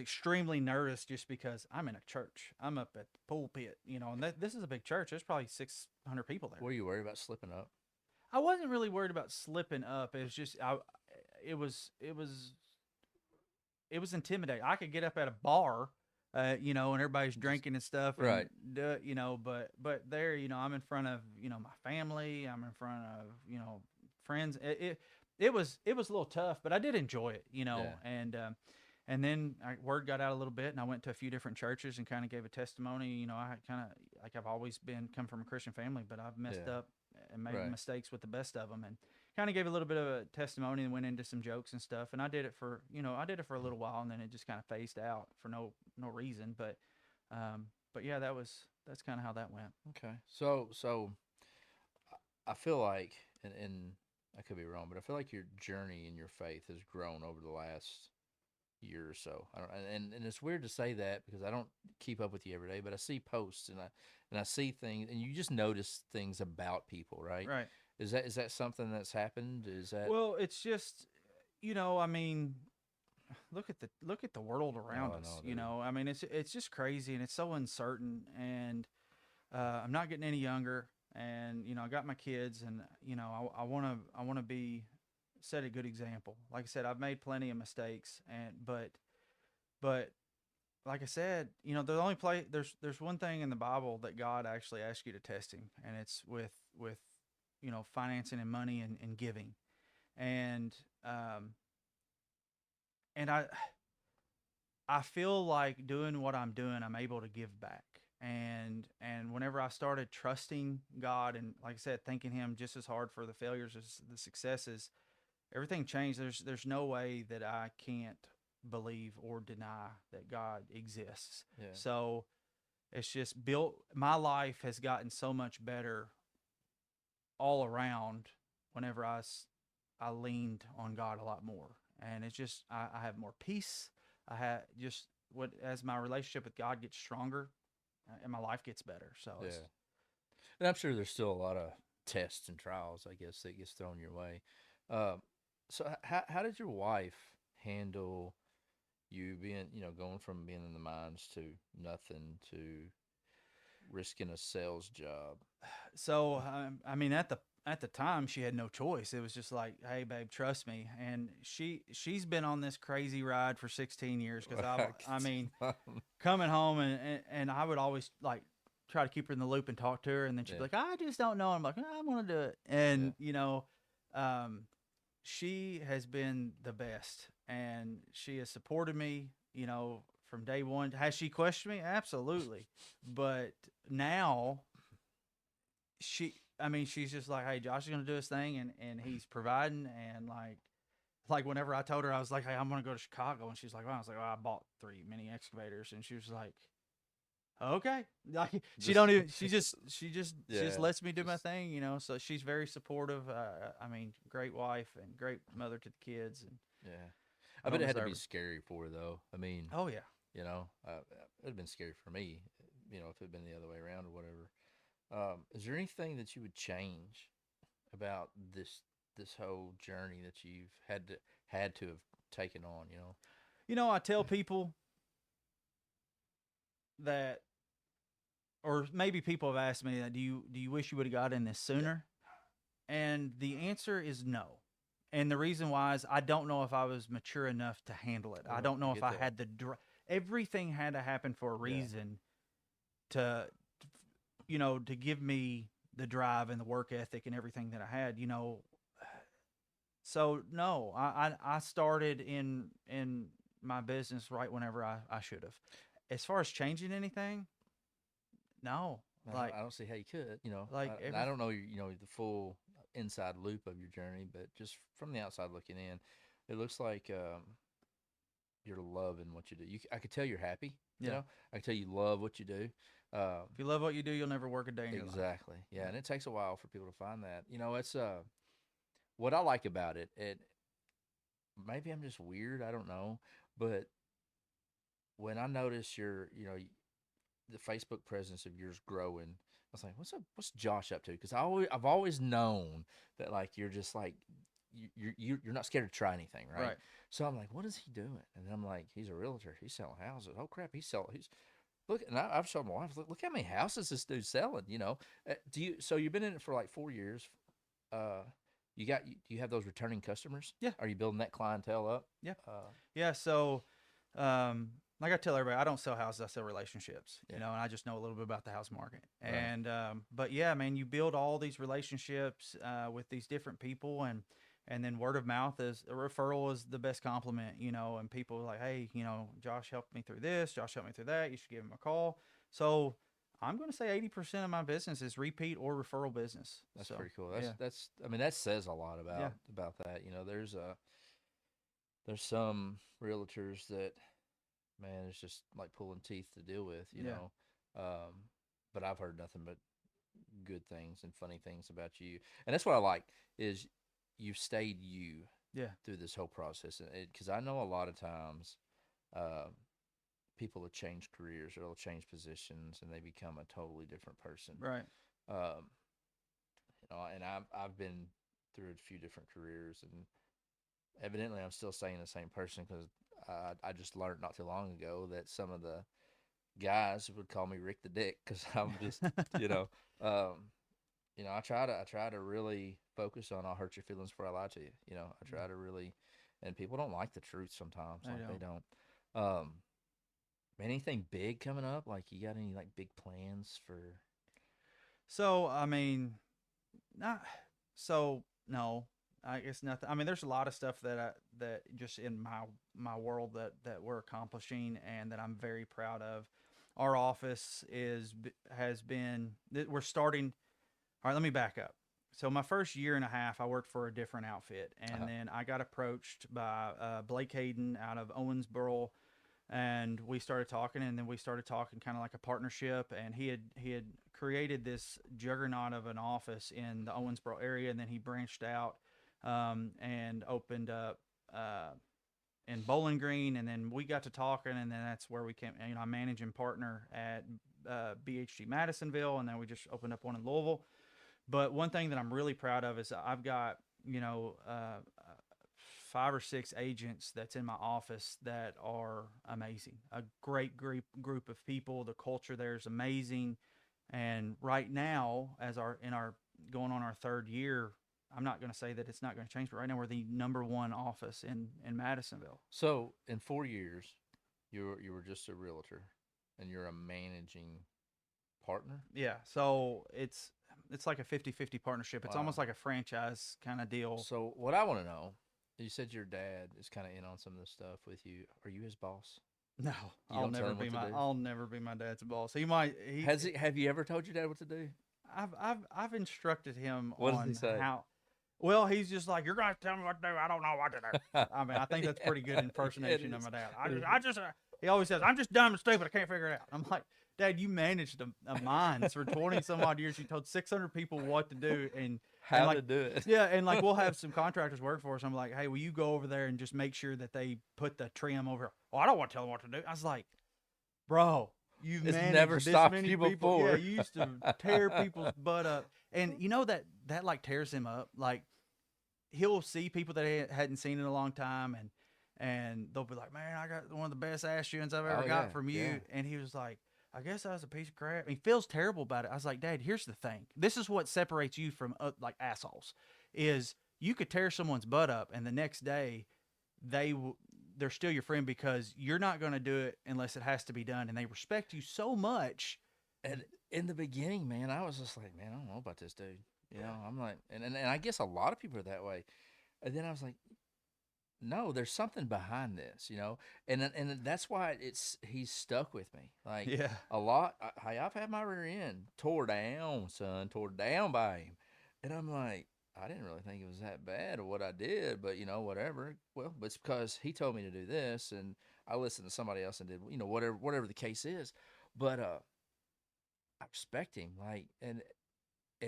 extremely nervous just because I'm in a church. I'm up at the pulpit, and this is a big church. There's probably 600 people there. Were you worried about slipping up? I wasn't really worried about slipping up. It was just it was it was it was intimidating. I could get up at a bar, and everybody's Just drinking and stuff, and right. but there, I'm in front of my family. I'm in front of friends. It was a little tough, but I did enjoy it, Yeah. and then word got out a little bit, and I went to a few different churches and kind of gave a testimony. I kind of like I've always come from a Christian family, but I've messed Yeah. up and made Right. mistakes with the best of them, and kind of gave a little bit of a testimony and went into some jokes and stuff. And I did it for a little while, and then it just kind of phased out for no reason. But yeah, that's kind of how that went. Okay. So I feel like, and I could be wrong, but I feel like your journey in your faith has grown over the last year or so. I don't, and it's weird to say that because I don't keep up with you every day, but I see posts and I see things, and you just notice things about people, right? Right. Is that something that's happened? Is that Well, it's just, I mean, look at the world around oh us. no, dude. I mean, it's just crazy and it's so uncertain. And I'm not getting any younger. And I got my kids, and I want to be set a good example. Like I said, I've made plenty of mistakes, and but like I said, the only play there's one thing in the Bible that God actually asks you to test Him, and it's with financing and money and giving, and um and I feel like doing what I'm doing, I'm able to give back. And whenever I started trusting God and, like I said, thanking Him just as hard for the failures as the successes, everything changed. There's no way that I can't believe or deny that God exists. Yeah. So it's just built. My life has gotten so much better all around. Whenever I leaned on God a lot more, and it's just I have more peace. I have just what as my relationship with God gets stronger, and my life gets better. So it's Yeah. And I'm sure there's still a lot of tests and trials, I guess, that gets thrown your way. Um, so how did your wife handle you being, going from being in the mines to nothing to risking a sales job? I mean, at the time, she had no choice. It was just like, hey, babe, trust me. And she's been on this crazy ride for 16 years because I mean, coming home and I would always like try to keep her in the loop and talk to her, and then she'd be Yeah, like, I just don't know. I'm like, I want to do it, yeah. and um, she has been the best, and she has supported me. From day one. Has she questioned me? Absolutely, but now I mean, she's just like, hey, Josh is gonna do his thing, and he's providing, and like whenever I told her I was like, hey, I'm gonna go to Chicago, and she's like, wow, I was like, oh, I bought 3 mini excavators, and she was like, okay, like she Just don't even, she just yeah, lets me do my just thing, so she's very supportive. I mean, great wife and great mother to the kids, and yeah. I I bet don't it had to be deserve her. scary for her though. I mean, Oh yeah. it'd been scary for me, if it'd been the other way around or whatever. Is there anything that you would change about this whole journey that you've had to have taken on? I tell people that, or maybe people have asked me that, do you wish you would have got in this Yeah, sooner? And the answer is no. And the reason why is I don't know if I was mature enough to handle it. I well, don't I know if get I that. had everything had to happen for a Yeah, reason to to give me the drive and the work ethic and everything that I had. So no, I started in my business right whenever I should have. As far as changing anything, no. Like I don't see how you could. like And I every don't know the full inside loop of your journey, but just from the outside looking in, it looks like you're loving what you do. I could tell you're happy. yeah. I can tell you love what you do. Um, If you love what you do, you'll never work a day in your life. exactly. Yeah, Yeah. and it takes a while for people to find that. It's what I like about it. Maybe I'm just weird. I don't know, but when I notice the Facebook presence of yours growing, I was like, what's up? What's Josh up to? Because I've always known that like you're just like you're not scared to try anything, right? Right. So I'm like, what is he doing? And then I'm like, he's a realtor. He's selling houses. Oh crap, he's look. And I've shown my wife, look how many houses this dude's selling. Do you? So you've been in it for like 4 years. Uh, do you have those returning customers? Yeah. Are you building that clientele up? Yeah. Uh, Yeah. So, like I tell everybody, I don't sell houses; I sell relationships. yeah, And I just know a little bit about the house market. right. And but yeah, man, you build all these relationships with these different people, and then word of mouth is a referral is the best compliment. And people are like, hey, Josh helped me through this. Josh helped me through that. You should give him a call. So. I'm going to say 80% of my business is repeat or referral business. That's So, pretty cool. yeah. I mean that says a lot Yeah. about that. There's some realtors that man it's just like pulling teeth to deal with. Yeah. Um, but I've heard nothing but good things and funny things about you, and that's what I like is you've stayed you Yeah. through this whole process, and because I know a lot of times. uh, people will change careers or they'll change positions and they become a totally different person. Right. Um, and I've been through a few different careers, and evidently I'm still staying the same person because I just learned not too long ago that some of the guys would call me Rick the Dick because I'm just you know um, I try to really focus on I'll hurt your feelings before I lie to you. I try to really, and people don't like the truth sometimes. I Like they don't. don't. Anything big coming up? Like you got any like big plans for? So I mean, not so no. I guess nothing. I mean, there's a lot of stuff that just in my world that we're accomplishing and that I'm very proud of. Our office has been we're starting. All right, let me back up. So my first year and a half, I worked for a different outfit, and Uh, then I got approached by Blake Hayden out of Owensboro, and we started talking, and then we started talking kind of like a partnership, and he had created this juggernaut of an office in the Owensboro area, and then he branched out and opened up in Bowling Green, and then we got to talking, and then that's where we came. I'm managing partner at BHG Madisonville, and then we just opened up one in Louisville. But one thing that I'm really proud of is I've got, 5 or 6 agents that's in my office that are amazing. A great group of people. The culture there is amazing. And right now, as our in our going on our third year, I'm not going to say that it's not going to change, but right now we're the number one office in Madisonville. so in 4 years, you were just a realtor, and you're a managing partner. Yeah, so it's like a 50-50 partnership. It's Wow. almost like a franchise kind of deal. So what I want to know, you said your dad is kind of in on some of this stuff with you. Are you his boss? No, You don't tell him what to do. I'll never be my dad's boss. He might he Has he? Have you ever told your dad what to do? I've instructed him What does he on say? how. Well, he's just like, you're gonna have to tell me what to do. I don't know what to do. I mean, I think that's pretty good It impersonation of is. my dad. He always says, I'm just dumb and stupid. I can't figure it out. I'm like, Dad, you managed a mines for 20 some odd years. You told 600 people what to do, and How like, to do it. yeah, and like we'll have some contractors work for us. I'm like, hey, will you go over there and just make sure that they put the trim over? Oh, I don't want to tell them what to do. I was like, bro, you've It's never managed this stopped many you people. Yeah, before. you used to tear people's butt up, and that like tears him up. Like he'll see people that he hadn't seen in a long time, and they'll be like, "Man, I got one of the best ass shoes I've ever Oh yeah, got from yeah. you." And he was like, "I guess I was a piece of crap." And he feels terrible about it. I was like, "Dad, here's the thing. This is what separates you from like assholes. Is you could tear someone's butt up, and the next day they they're still your friend because you're not going to do it unless it has to be done, and they respect you so much." And in the beginning, man, I was just like, man, I don't know about this dude. Yeah, I'm like, and I guess a lot of people are that way. And then I was like, no, there's something behind this. And that's why he's stuck with me. Like yeah, a lot. Hey, I've had my rear end tore down, son, tore down by him, and I'm like, I didn't really think it was that bad or what I did, but whatever. Well, but it's because he told me to do this, and I listened to somebody else and did whatever the case is. But I respect him, like, and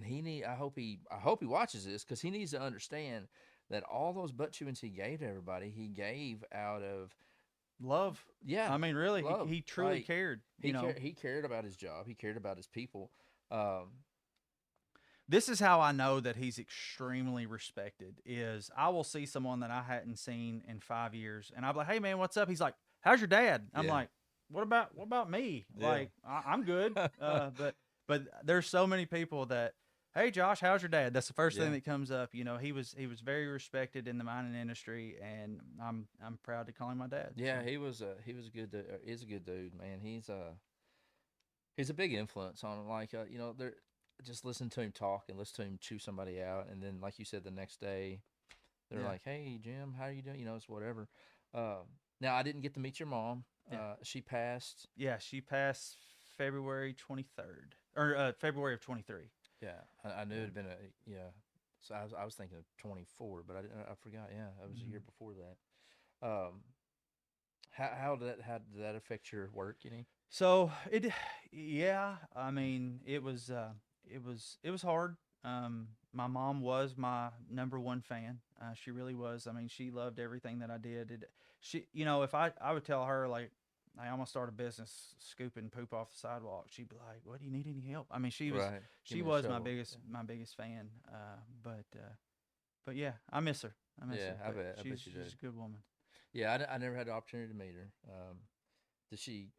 he need. I hope he watches this because he needs to understand that all those butt chewings he gave to everybody, he gave out of love. yeah, I mean, really, he love. he truly Like cared. he cared about his job. He cared about his people. Um, This is how I know that he's extremely respected. Is I will see someone that I hadn't seen in 5 years, and I'm like, "Hey, man, what's up?" He's like, "How's your dad?" I'm yeah, like, "What about me?" yeah. Like, I'm good. But there's so many people that, "Hey, Josh, how's your dad?" That's the first thing Yeah, that comes up. He was very respected in the mining industry, and I'm proud to call him my dad. So yeah. He was a good. He's a good dude, man. He's a big influence on him. Like they're just listen to him talk and listen to him chew somebody out, and then like you said, the next day they're yeah, like, "Hey, Jim, how are you doing?" It's whatever. Uh, Now I didn't get to meet your mom. yeah, She passed. yeah. She passed February 23rd or February of 23. Yeah, I knew it Yeah. had been yeah. So I was thinking of 24, but I forgot. Yeah, that was a year Mhm. before that. Um, how did that affect your work? Any? So it, yeah. I mean, it was hard. My mom was my number one fan. She really was. I mean, she loved everything that I did. She, if I would tell her like, I almost start a business scooping poop off the sidewalk, she'd be like, "What, do you need any help?" I mean, Right. Give she me a was my shovel. biggest my biggest fan. But yeah, I miss her. I miss Yeah, her. I But bet. I bet you do. she's a good woman. Yeah, I never had the opportunity to meet her. Did she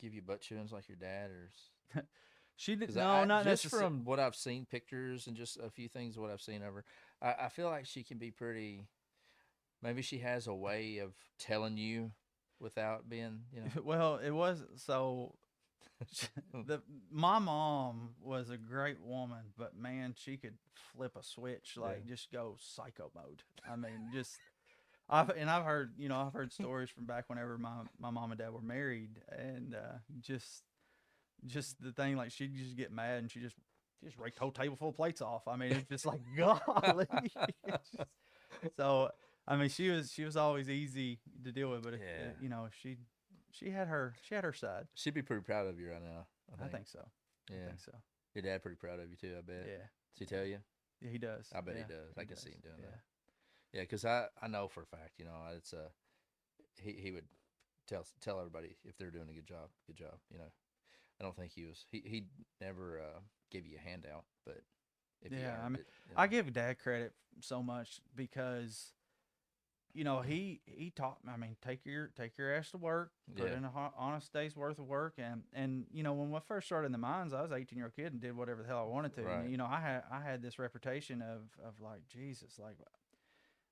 give you butt chewings like your dad, or? She did Because no, not just necessarily. from what I've seen pictures and just a few things what I've seen of her, I feel like she can be pretty. Maybe she has a way of telling you without being, Well, it was so. the My mom was a great woman, but man, she could flip a switch, yeah, like just go psycho mode. I mean, just I've heard, I've heard stories from back whenever my mom and dad were married, and just the thing, like she'd just get mad and she just raked the whole table full of plates off. I mean, it's just like golly. It's just, so I mean, she was always easy to deal with, but if yeah. she had her side. She'd be pretty proud of you right now. I I think. think so. I Yeah, think so. your dad pretty proud of you too. I bet. Yeah. Does he Yeah. tell you? Yeah, he does. I bet he Yeah, does. he I can does. see him doing that. Yeah. Yeah, because I know for a fact, it's he would tell everybody if they're doing a good job, good job. I don't think he never gave you a handout, but if he Yeah. I earned mean, it, I give Dad credit so much because he taught. I mean, take your ass to work, put yeah, in a honest day's worth of work, and when I first started in the mines, I was an 18-year-old kid and did whatever the hell I wanted to. And right, I had this reputation of like Jesus, like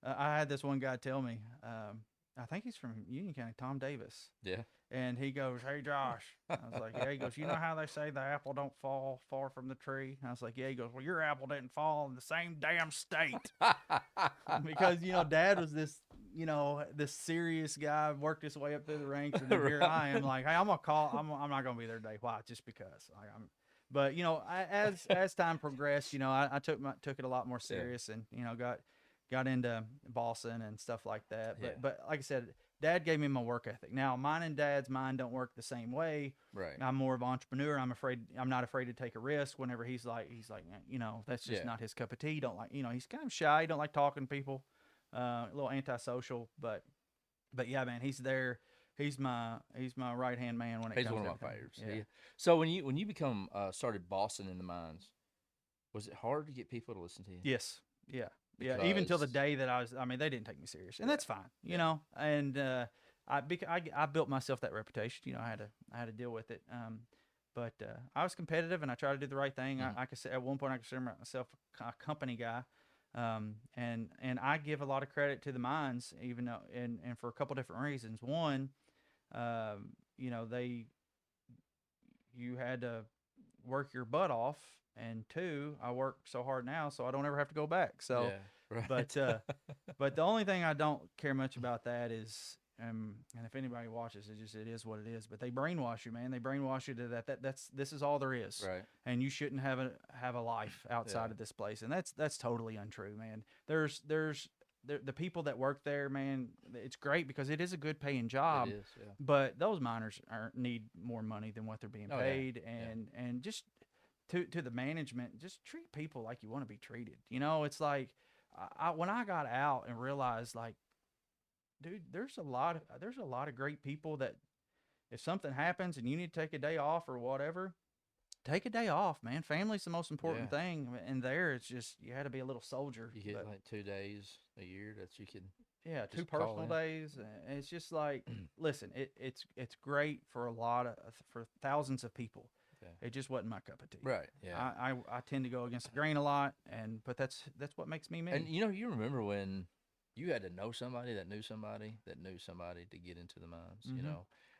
I had this one guy tell me, I think he's from Union County, Tom Davis. yeah, And he goes, "Hey, Josh." I was like, "Yeah." He goes, "You know how they say the apple don't fall far from the tree?" I was like, "Yeah." He goes, "Well, your apple didn't fall in the same damn state." Because, Dad was this serious guy, worked his way up through the ranks. And then here I am like, "Hey, I'm not going to be there today." Why? Just because. Like, but, as time progressed, I took it a lot more yeah, serious and, got into bossing and stuff like that. yeah, But like I said, Dad gave me my work ethic. Now, mine and Dad's mind don't work the same way. right, I'm more of an entrepreneur. I'm not afraid to take a risk whenever he's like, that's just yeah. not his cup of tea. He don't like, he's kind of shy. He don't like talking to people. A little antisocial, but yeah, man, he's there. He's my right hand man when it He's comes one to of my everything. favorites. Yeah. So when you become started bossing in the mines, was it hard to get people to listen to you? Yes. Yeah. Yeah. Even till the Because day that I mean, they didn't take me serious, and yeah, that's fine, yeah, And I built myself that reputation. I had to deal with it. But I was competitive, and I tried to do the right thing. hmm I could say at one point I consider myself a company guy, and I give a lot of credit to the mines, even though and for a couple different reasons. One, they you had to work your butt off, and two, I work so hard now, so I don't ever have to go back. So, yeah, right, but but the only thing I don't care much about that is, and if anybody watches, it is what it is. But they brainwash you, man. They brainwash you to that's this is all there is, right, and you shouldn't have a life yeah, outside of this place, and that's totally untrue, man. There's the people that work there, man. It's great because it is a good paying it job, is, yeah. but those miners need more money than what they're being Oh yeah, paid, yeah, and just to the management, just treat people like you want to be treated. It's like when I got out and realized, like, dude, there's a lot of great people that if something happens and you need to take a day off or whatever, take a day off, man. Family's the most yeah. important thing, and there it's just you had to be a little soldier. You get But like 2 days a year that you can yeah, two just call personal in. days. And it's just like, listen, it's great for for thousands of people. Yeah. It just wasn't my cup of tea. Right. Yeah. I tend to go against the grain a lot, but that's what makes me And me. you remember when you had to know somebody that knew somebody that knew somebody to get into the mines, Mm-hmm.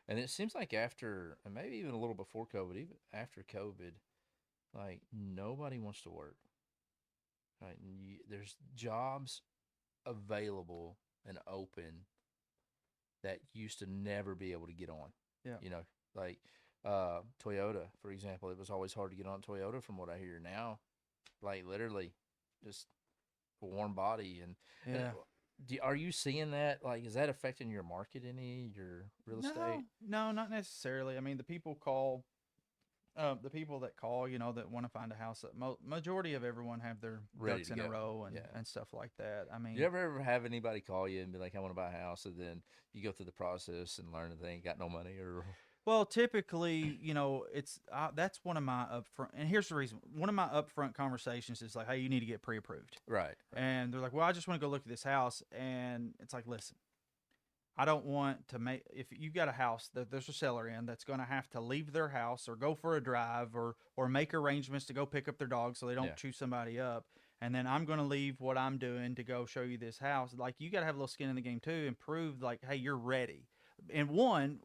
And it seems like after, and maybe even a little before COVID, even after COVID, like nobody wants to work. Right? And there's jobs available and open that used to never be able to get on. Yeah. You know, like Toyota, for example, it was always hard to get on Toyota from what I hear now. Like literally, just a warm body and Yeah. are you seeing that? Like, is that affecting your market any, your real estate? No, not necessarily. I mean, the people call. The people that call, that want to find a house, majority of everyone have their Ready ducks to in a go. row Yeah. and stuff like that. I You mean, ever have anybody call you and be like, "I want to buy a house," and then you go through the process and learn that they ain't got no money, or well, typically, it's that's one of my upfront. And here's the reason: one of my upfront conversations is like, "Hey, you need to get pre-approved," right, right, and they're like, "Well, I just want to go look at this house," and it's like, "Listen, I don't want to make if you've got a house that there's a seller in that's going to have to leave their house or go for a drive or make arrangements to go pick up their dog so they don't yeah, chew somebody up, and then I'm going to leave what I'm doing to go show you this house. Like you got to have a little skin in the game too and prove like, hey, you're ready. And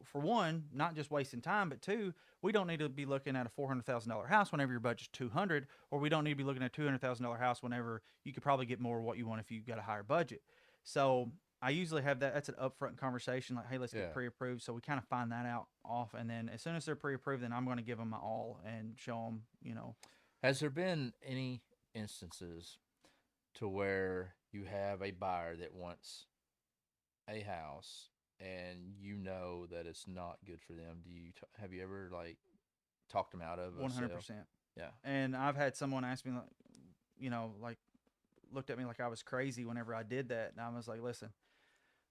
for one, not just wasting time, but two, we don't need to be looking at a $400,000 house whenever your budget's 200, or we don't need to be looking at a $200,000 house whenever you could probably get more of what you want if you've got a higher budget. So I usually have that. That's an upfront conversation, like, hey, let's get yeah. pre-approved. So we kind of find that out off, and then as soon as they're pre-approved, then I'm going to give them my all and show them, Has there been any instances to where you have a buyer that wants a house and you know that it's not good for them? Have you ever like talked them out of a sale? 100%. Yeah, And I've had someone ask me, like, like looked at me like I was crazy whenever I did that, and I was like, listen,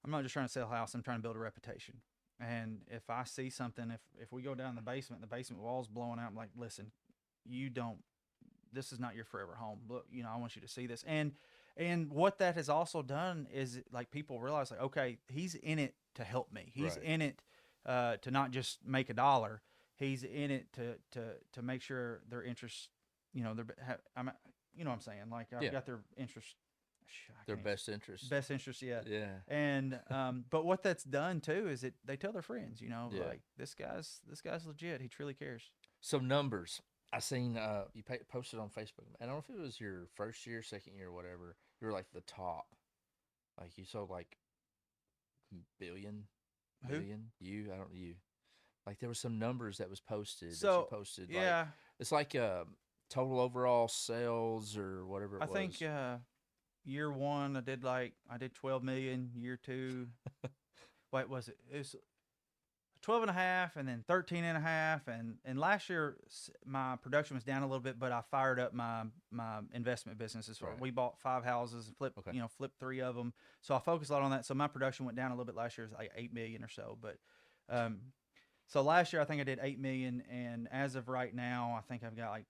I'm not just trying to sell a house. I'm trying to build a reputation. And if I see something, if we go down the basement wall's blowing out, I'm like, listen, you don't. This is not your forever home. Look, I want you to see this. And what that has also done is like people realize like, okay, he's in it to help me. He's right. in it to not just make a dollar. He's in it to make sure their interests, I'm, what I'm saying. Like I've Yeah, got their interest. I their can't even best interest. best interest yet. Yeah, And but what that's done too is they tell their friends, yeah. like this guy's legit. He truly cares. So numbers. I seen you posted on Facebook. I don't know if it was your first year, second year, whatever. You were like the top. Like you sold like billion, Who? million. I don't you. Like there were some numbers that was posted that you So posted. Like yeah, it's like total overall sales or whatever it I think was. year one I did 12 million. Year two, what was it? It was 12 and a half and then 13 and a half. And last year my production was down a little bit, but I fired up my investment businesses. Right. We bought 5 houses and Okay. flipped 3 of them. So I focused a lot on that. So my production went down a little bit last year. It was like 8 million or so. But um, so last year I think I did 8 million. And as of right now, I think I've got like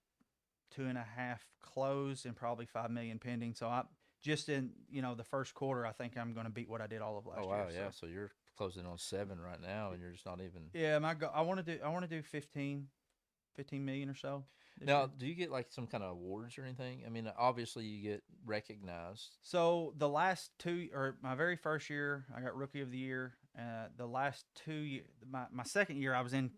2.5 closed and probably 5 million pending. So I just in, the first quarter, I think I'm going to beat what I did all of Oh last year. wow, So yeah. So you're closing on 7 right now, and you're just not even. yeah, I want to do 15 million or so this Now, year. do you get like some kind of awards or anything? I mean, obviously you get recognized. So the last two, or my very first year, I got Rookie of the Year. The last 2 years, my second year, I was in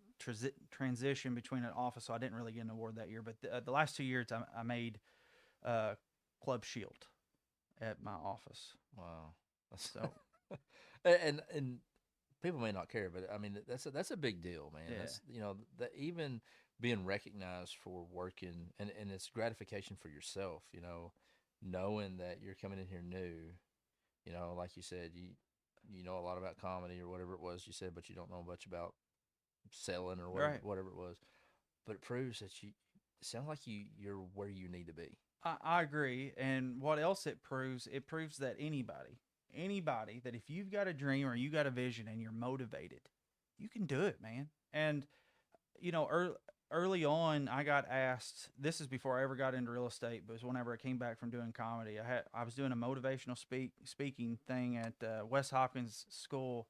transition between an office, so I didn't really get an award that year. But the last 2 years, I made uh, Club Shield at my office. Wow. That's So and people may not care, but I mean that's a big deal, man. yeah, That's that even being recognized for working and it's gratification for yourself, knowing that you're coming in here new, like you said, you know a lot about comedy or whatever it was you said, but you don't know much about selling or whatever right. whatever it was. But it proves that it sounds like you're where you need to be. I agree. And what else it proves? It proves that anybody that if you've got a dream or you got a vision and you're motivated, you can do it, man. And early on, I got asked. This is before I ever got into real estate, but it was whenever I came back from doing comedy. I was doing a motivational speaking thing at West Hopkins School,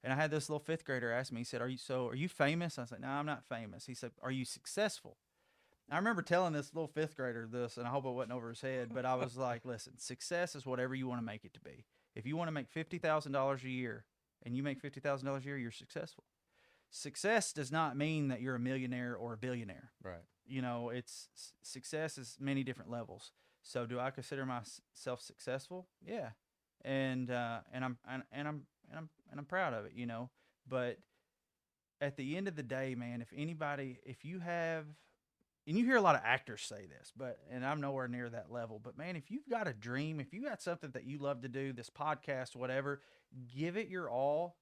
and I had this little fifth grader ask me. He said, Are you famous?" I said, "No, I'm not famous." He said, "Are you successful?" I remember telling this little fifth grader this, and I hope it wasn't over his head, but I was like, listen, success is whatever you want to make it to be. If you want to make $50,000 a year and you make $50,000 a year, you're successful. Success does not mean that you're a millionaire or a billionaire. Right. It's success is many different levels. So do I consider myself successful? Yeah. And I'm proud of it. But at the end of the day, man, if you have, and you hear a lot of actors say this, and I'm nowhere near that level, but man, if you've got a dream, if you got something that you love to do, this podcast, whatever, give it your all,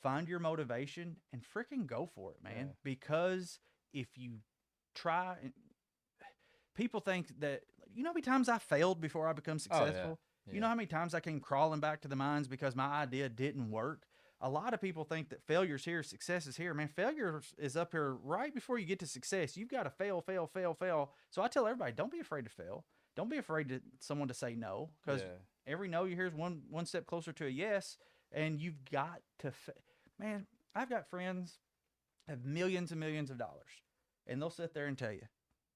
find your motivation, and freaking go for it, Yeah. man. Because if you try. People think that, you know how many times I failed before I become Oh yeah, successful? You yeah, know how many times I came crawling back to the mines because my idea didn't work? A lot of people think that failure's here, success is here. Man, failure is up here right before you get to success. You've got to fail, fail, fail, fail. So I tell everybody, don't be afraid to fail. Don't be afraid to someone to say no, because yeah. every no you hear is one step closer to a yes, and you've got to. Man, I've got friends have millions and millions of dollars, and they'll sit there and tell you,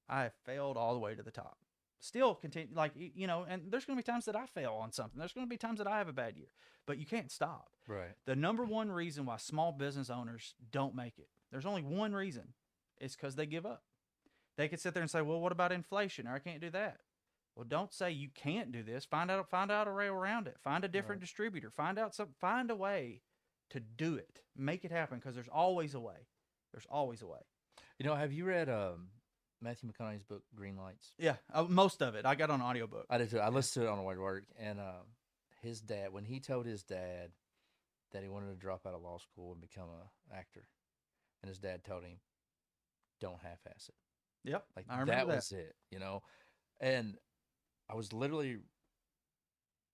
I have failed all the way to the top. Still continue, like, and there's going to be times that I fail on something. There's going to be times that I have a bad year, but you can't stop. Right. The number one reason why small business owners don't make it, there's only one reason, it's because they give up. They could sit there and say, well, what about inflation? Or I can't do that. Well, don't say you can't do this. Find out a way around it. Find a different Right. distributor. Find a way to do it. Make it happen, because there's always a way. There's always a way. Have you read Matthew McConaughey's book Green Lights? Yeah, most of it. I got on audiobook. I did too. I Yeah. listened to it on the way to work, and his dad, when he told his dad that he wanted to drop out of law school and become a actor, and his dad told him, "Don't half-ass it." Yep, Like I remember that that. was it. And I was literally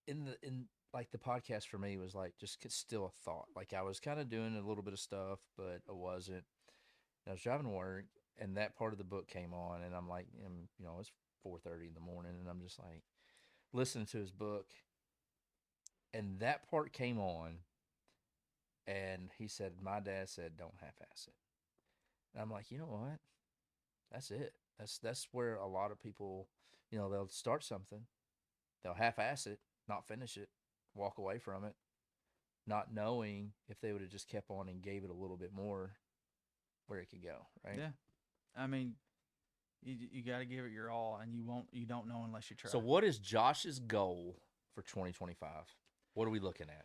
in like the podcast for me was like just still a thought. Like I was kind of doing a little bit of stuff, but I wasn't. And I was driving to work, and that part of the book came on, and I'm like, it's 4:30 in the morning, and I'm just like listening to his book, and that part came on, and he said, "My dad said don't half-ass it," and I'm like, you know what? That's it. That's where a lot of people, they'll start something, they'll half-ass it, not finish it, walk away from it, not knowing if they would have just kept on and gave it a little bit more, where it could go, right? Yeah, I mean, you got to give it your all, and you don't know unless you try. So, what is Josh's goal for 2025? What are we looking at?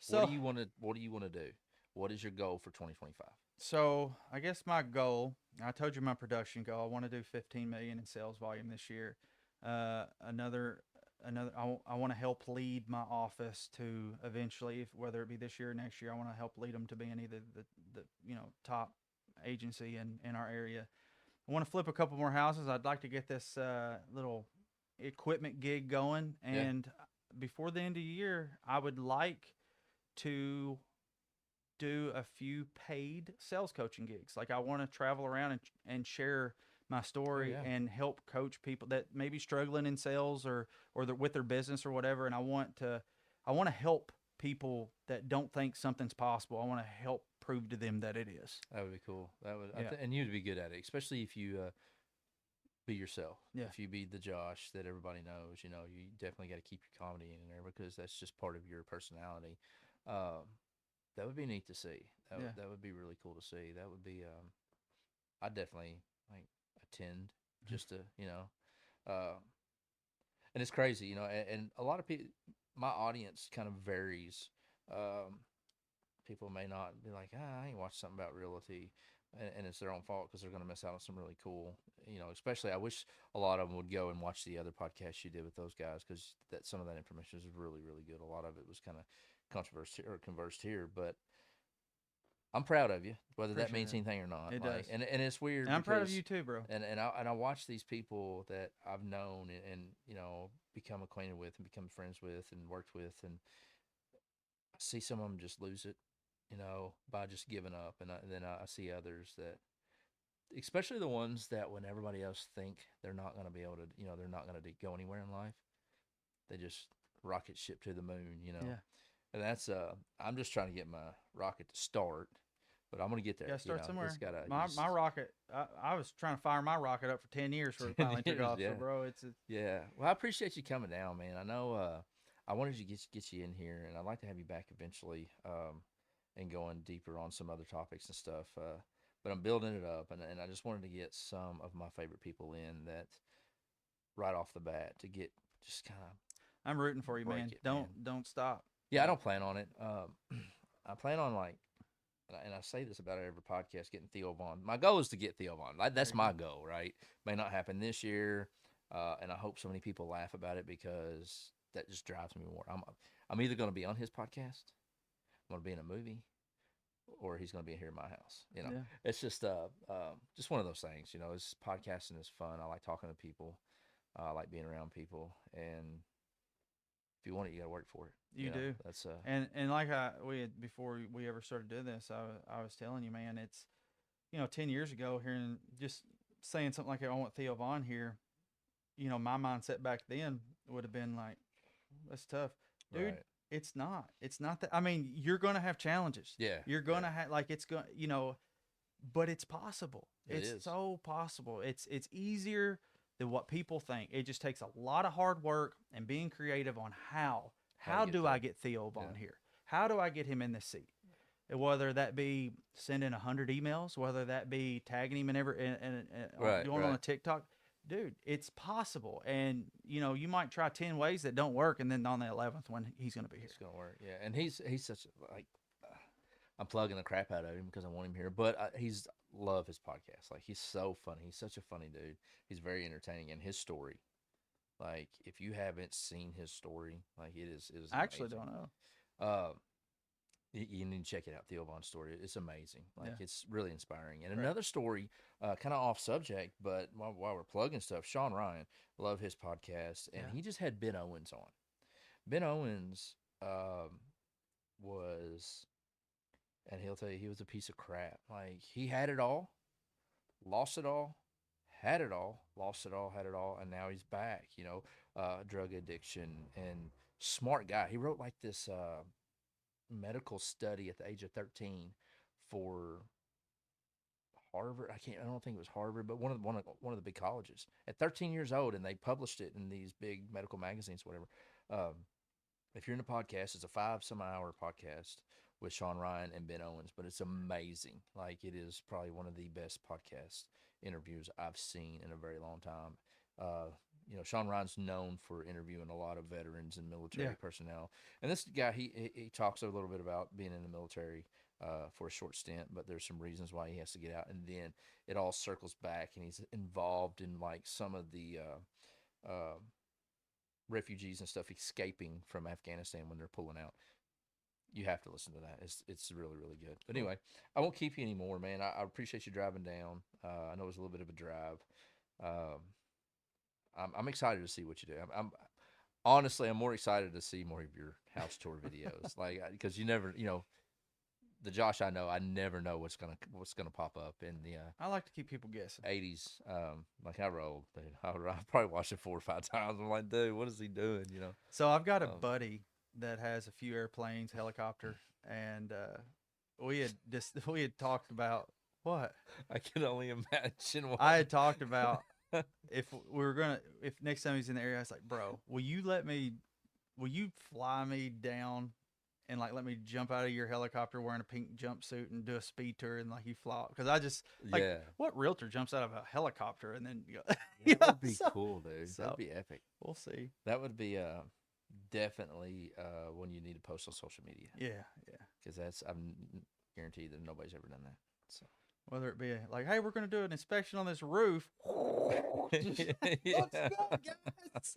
What do So you want to What do you want to do? What is your goal for 2025? so I guess my goal. I told you my production goal. I want to do 15 million in sales volume this year. Another. I want to help lead my office to eventually, whether it be this year or next year, I want to help lead them to being either the top agency in our area. I want to flip a couple more houses. I'd like to get this little equipment gig going, Yeah, and before the end of the year, I would like to do a few paid sales coaching gigs. Like, I want to travel around and share my oh story yeah, and help coach people that may be struggling in sales, or they're with their business or whatever. And I want to help people that don't think something's possible. I want to help prove to them that it is. that would be cool. That would, Yeah. and you'd be good at it, especially if you be yourself. Yeah. If you be the Josh that everybody knows, you definitely got to keep your comedy in there because that's just part of your personality. Um, that would be neat to see. Yeah. That would be really cool to see. That would be. I'd definitely like attend just to uh, and it's crazy, and a lot of people. My audience kind of varies. Um, People may not be like, I ain't watched something about realty, and it's their own fault because they're going to miss out on some really cool, especially I wish a lot of them would go and watch the other podcasts you did with those guys because that some of that information is really, really good. A lot of it was kind of controversial or conversed here, but I'm proud of you, whether that Appreciate means it. anything or not. It Like, does. and it's weird And I'm proud of because, you too, bro. and I watch these people that I've known and become acquainted with and become friends with and worked with, and I see some of them just lose it, by just giving up, and then I see others that, especially the ones that when everybody else think they're not going to be able to, they're not going to go anywhere in life, they just rocket ship to the moon. Yeah. And that's I'm just trying to get my rocket to start, but I'm gonna get Got there. to start It's somewhere. gotta My just my rocket. I was trying to fire my rocket up for 10 years before it 10 finally took years. off. So, Yeah, bro, it's yeah. Well, I appreciate you coming down, man. I know I wanted to get you in here, and I'd like to have you back eventually, and going deeper on some other topics and stuff. But I'm building it up, and I just wanted to get some of my favorite people in that right off the bat to get just kind of I'm rooting for you, break man. it, man. Don't stop. Yeah, I Yeah. don't plan on it. I plan on like, and I say this about every podcast, getting Theo Vaughn. My goal is to get Theo Vaughn. Like, There that's you go. my goal, right? May not happen this year, and I hope so many people laugh about it because that just drives me more. I'm either going to be on his podcast, I'm going to be in a movie, or he's going to be here in my house. Yeah. It's just one of those things. It's podcasting is fun. I like talking to people. I like being around people, and if you want it, you got to work for it. You do. That's And like we had before we ever started doing this, I was telling you, man, it's 10 years ago, hearing just saying something like I want Theo Vaughn here, my mindset back then would have been like, that's tough, dude. right. It's not. It's not that. I mean, you're gonna have challenges. Yeah, You're yeah, gonna have like it's going. But it's possible. it It's is. so possible. It's easier than what people think. It just takes a lot of hard work and being creative on how. How to How get do I there? get Theo Yeah, Vaughn here? How do I get him in this seat? Whether that be sending 100 emails, whether that be tagging him in right, going on right. a TikTok, dude, it's possible. And you might try 10 ways that don't work, and then on the 11th one, he's going to be here. It's gonna work. Yeah, and he's such like I'm plugging the crap out of him because I want him here. But he's love his podcast. Like he's so funny. He's such a funny dude. He's very entertaining, and his story. Like if you haven't seen his story, like it is I actually amazing. don't know. Uh, you need to check it out. Theo Von's story. It's amazing. Like Yeah. it's really inspiring. And Right. another story, kind of off subject, but while we're plugging stuff, Sean Ryan, love his podcast, and Yeah. he just had Ben Owens on. Ben Owens was, and he'll tell you he was a piece of crap. Like he had it all, lost it all, had it all, lost it all, had it all, and now he's back. Drug addiction and smart guy. He wrote like this medical study at the age of 13 for Harvard. I don't think it was Harvard, but one of the big colleges at 13 years old, and they published it in these big medical magazines, whatever. Um, if you're in a podcast, it's a 5-some hour podcast with Sean Ryan and Ben Owens, but it's amazing. Like it is probably one of the best podcast interviews I've seen in a very long time. Sean Ryan's known for interviewing a lot of veterans and Yeah. military personnel, and this guy he talks a little bit about being in the military for a short stint, but there's some reasons why he has to get out, and then it all circles back, and he's involved in like some of the refugees and stuff escaping from Afghanistan when they're pulling out. You have to listen to that. It's really really good. But Cool. anyway, I won't keep you anymore, man. I appreciate you driving down. I know it was a little bit of a drive. Um, I'm excited to see what you do. I'm honestly I'm more excited to see more of your house tour videos, like because you never the Josh I know, I never know what's gonna pop up in the I like to keep people guessing. 80s. Like I rolled, dude. I probably watched it 4 or 5 times. I'm like, dude, what is he doing? So I've got a Um, buddy that has a few airplanes, helicopter, and we had talked about what I can only imagine what. I had talked about if we were gonna if next time he's in the area, I was like, bro, will you fly me down and like let me jump out of your helicopter wearing a pink jumpsuit and do a speed tour and like you fly because I just like Yeah, what realtor jumps out of a helicopter and then you go, that would be so cool, dude. That'd so be epic. we'll see. That would be definitely one you need to post on social media Yeah, yeah. because I'm guaranteed that nobody's ever done that. So. Whether it be like, hey, we're going to do an inspection on this roof. Let's Yeah. go, guys.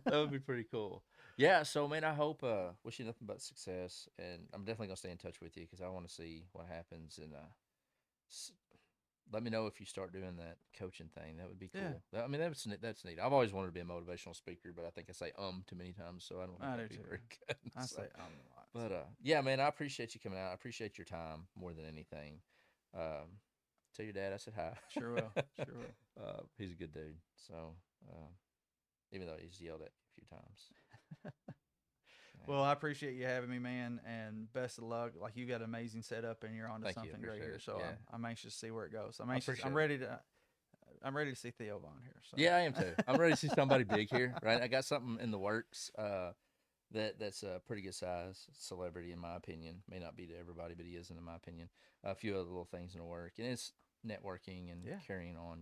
That would be pretty cool. Yeah, so man, I hope wish you nothing but success, and I'm definitely gonna stay in touch with you because I want to see what happens, and s- let me know if you start doing that coaching thing. That would be Yeah, cool. I mean, that's neat. I've always wanted to be a motivational speaker, but I think I say too many times, so I don't think I do that'd be too. very good. I So, say I'm a lot. but yeah, man, I appreciate you coming out. I appreciate your time more than anything. Um, tell your dad I said hi. Sure will. Sure will. He's a good dude. So, uh, even though he's yelled at me a few times. Yeah. Well, I appreciate you having me, man, and best of luck. Like you got an amazing setup, and you're onto Thank you. something great Appreciate here. it. So Yeah. I'm anxious to see where it goes. I'm I anxious. appreciate it. I'm ready to see Theo Vaughn here. So Yeah, I am too. I'm ready to see somebody big here, right? I got something in the works that's a pretty good size celebrity in my opinion. May not be to everybody, but he is in my opinion. A few other little things in the work, and it's networking and yeah, carrying on.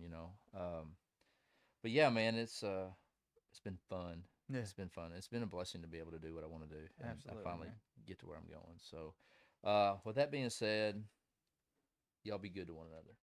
But yeah, man, it's been fun. yeah, It's been fun. It's been a blessing to be able to do what I want to do, and I absolutely, finally man. get to where I'm going. So, with that being said, y'all be good to one another.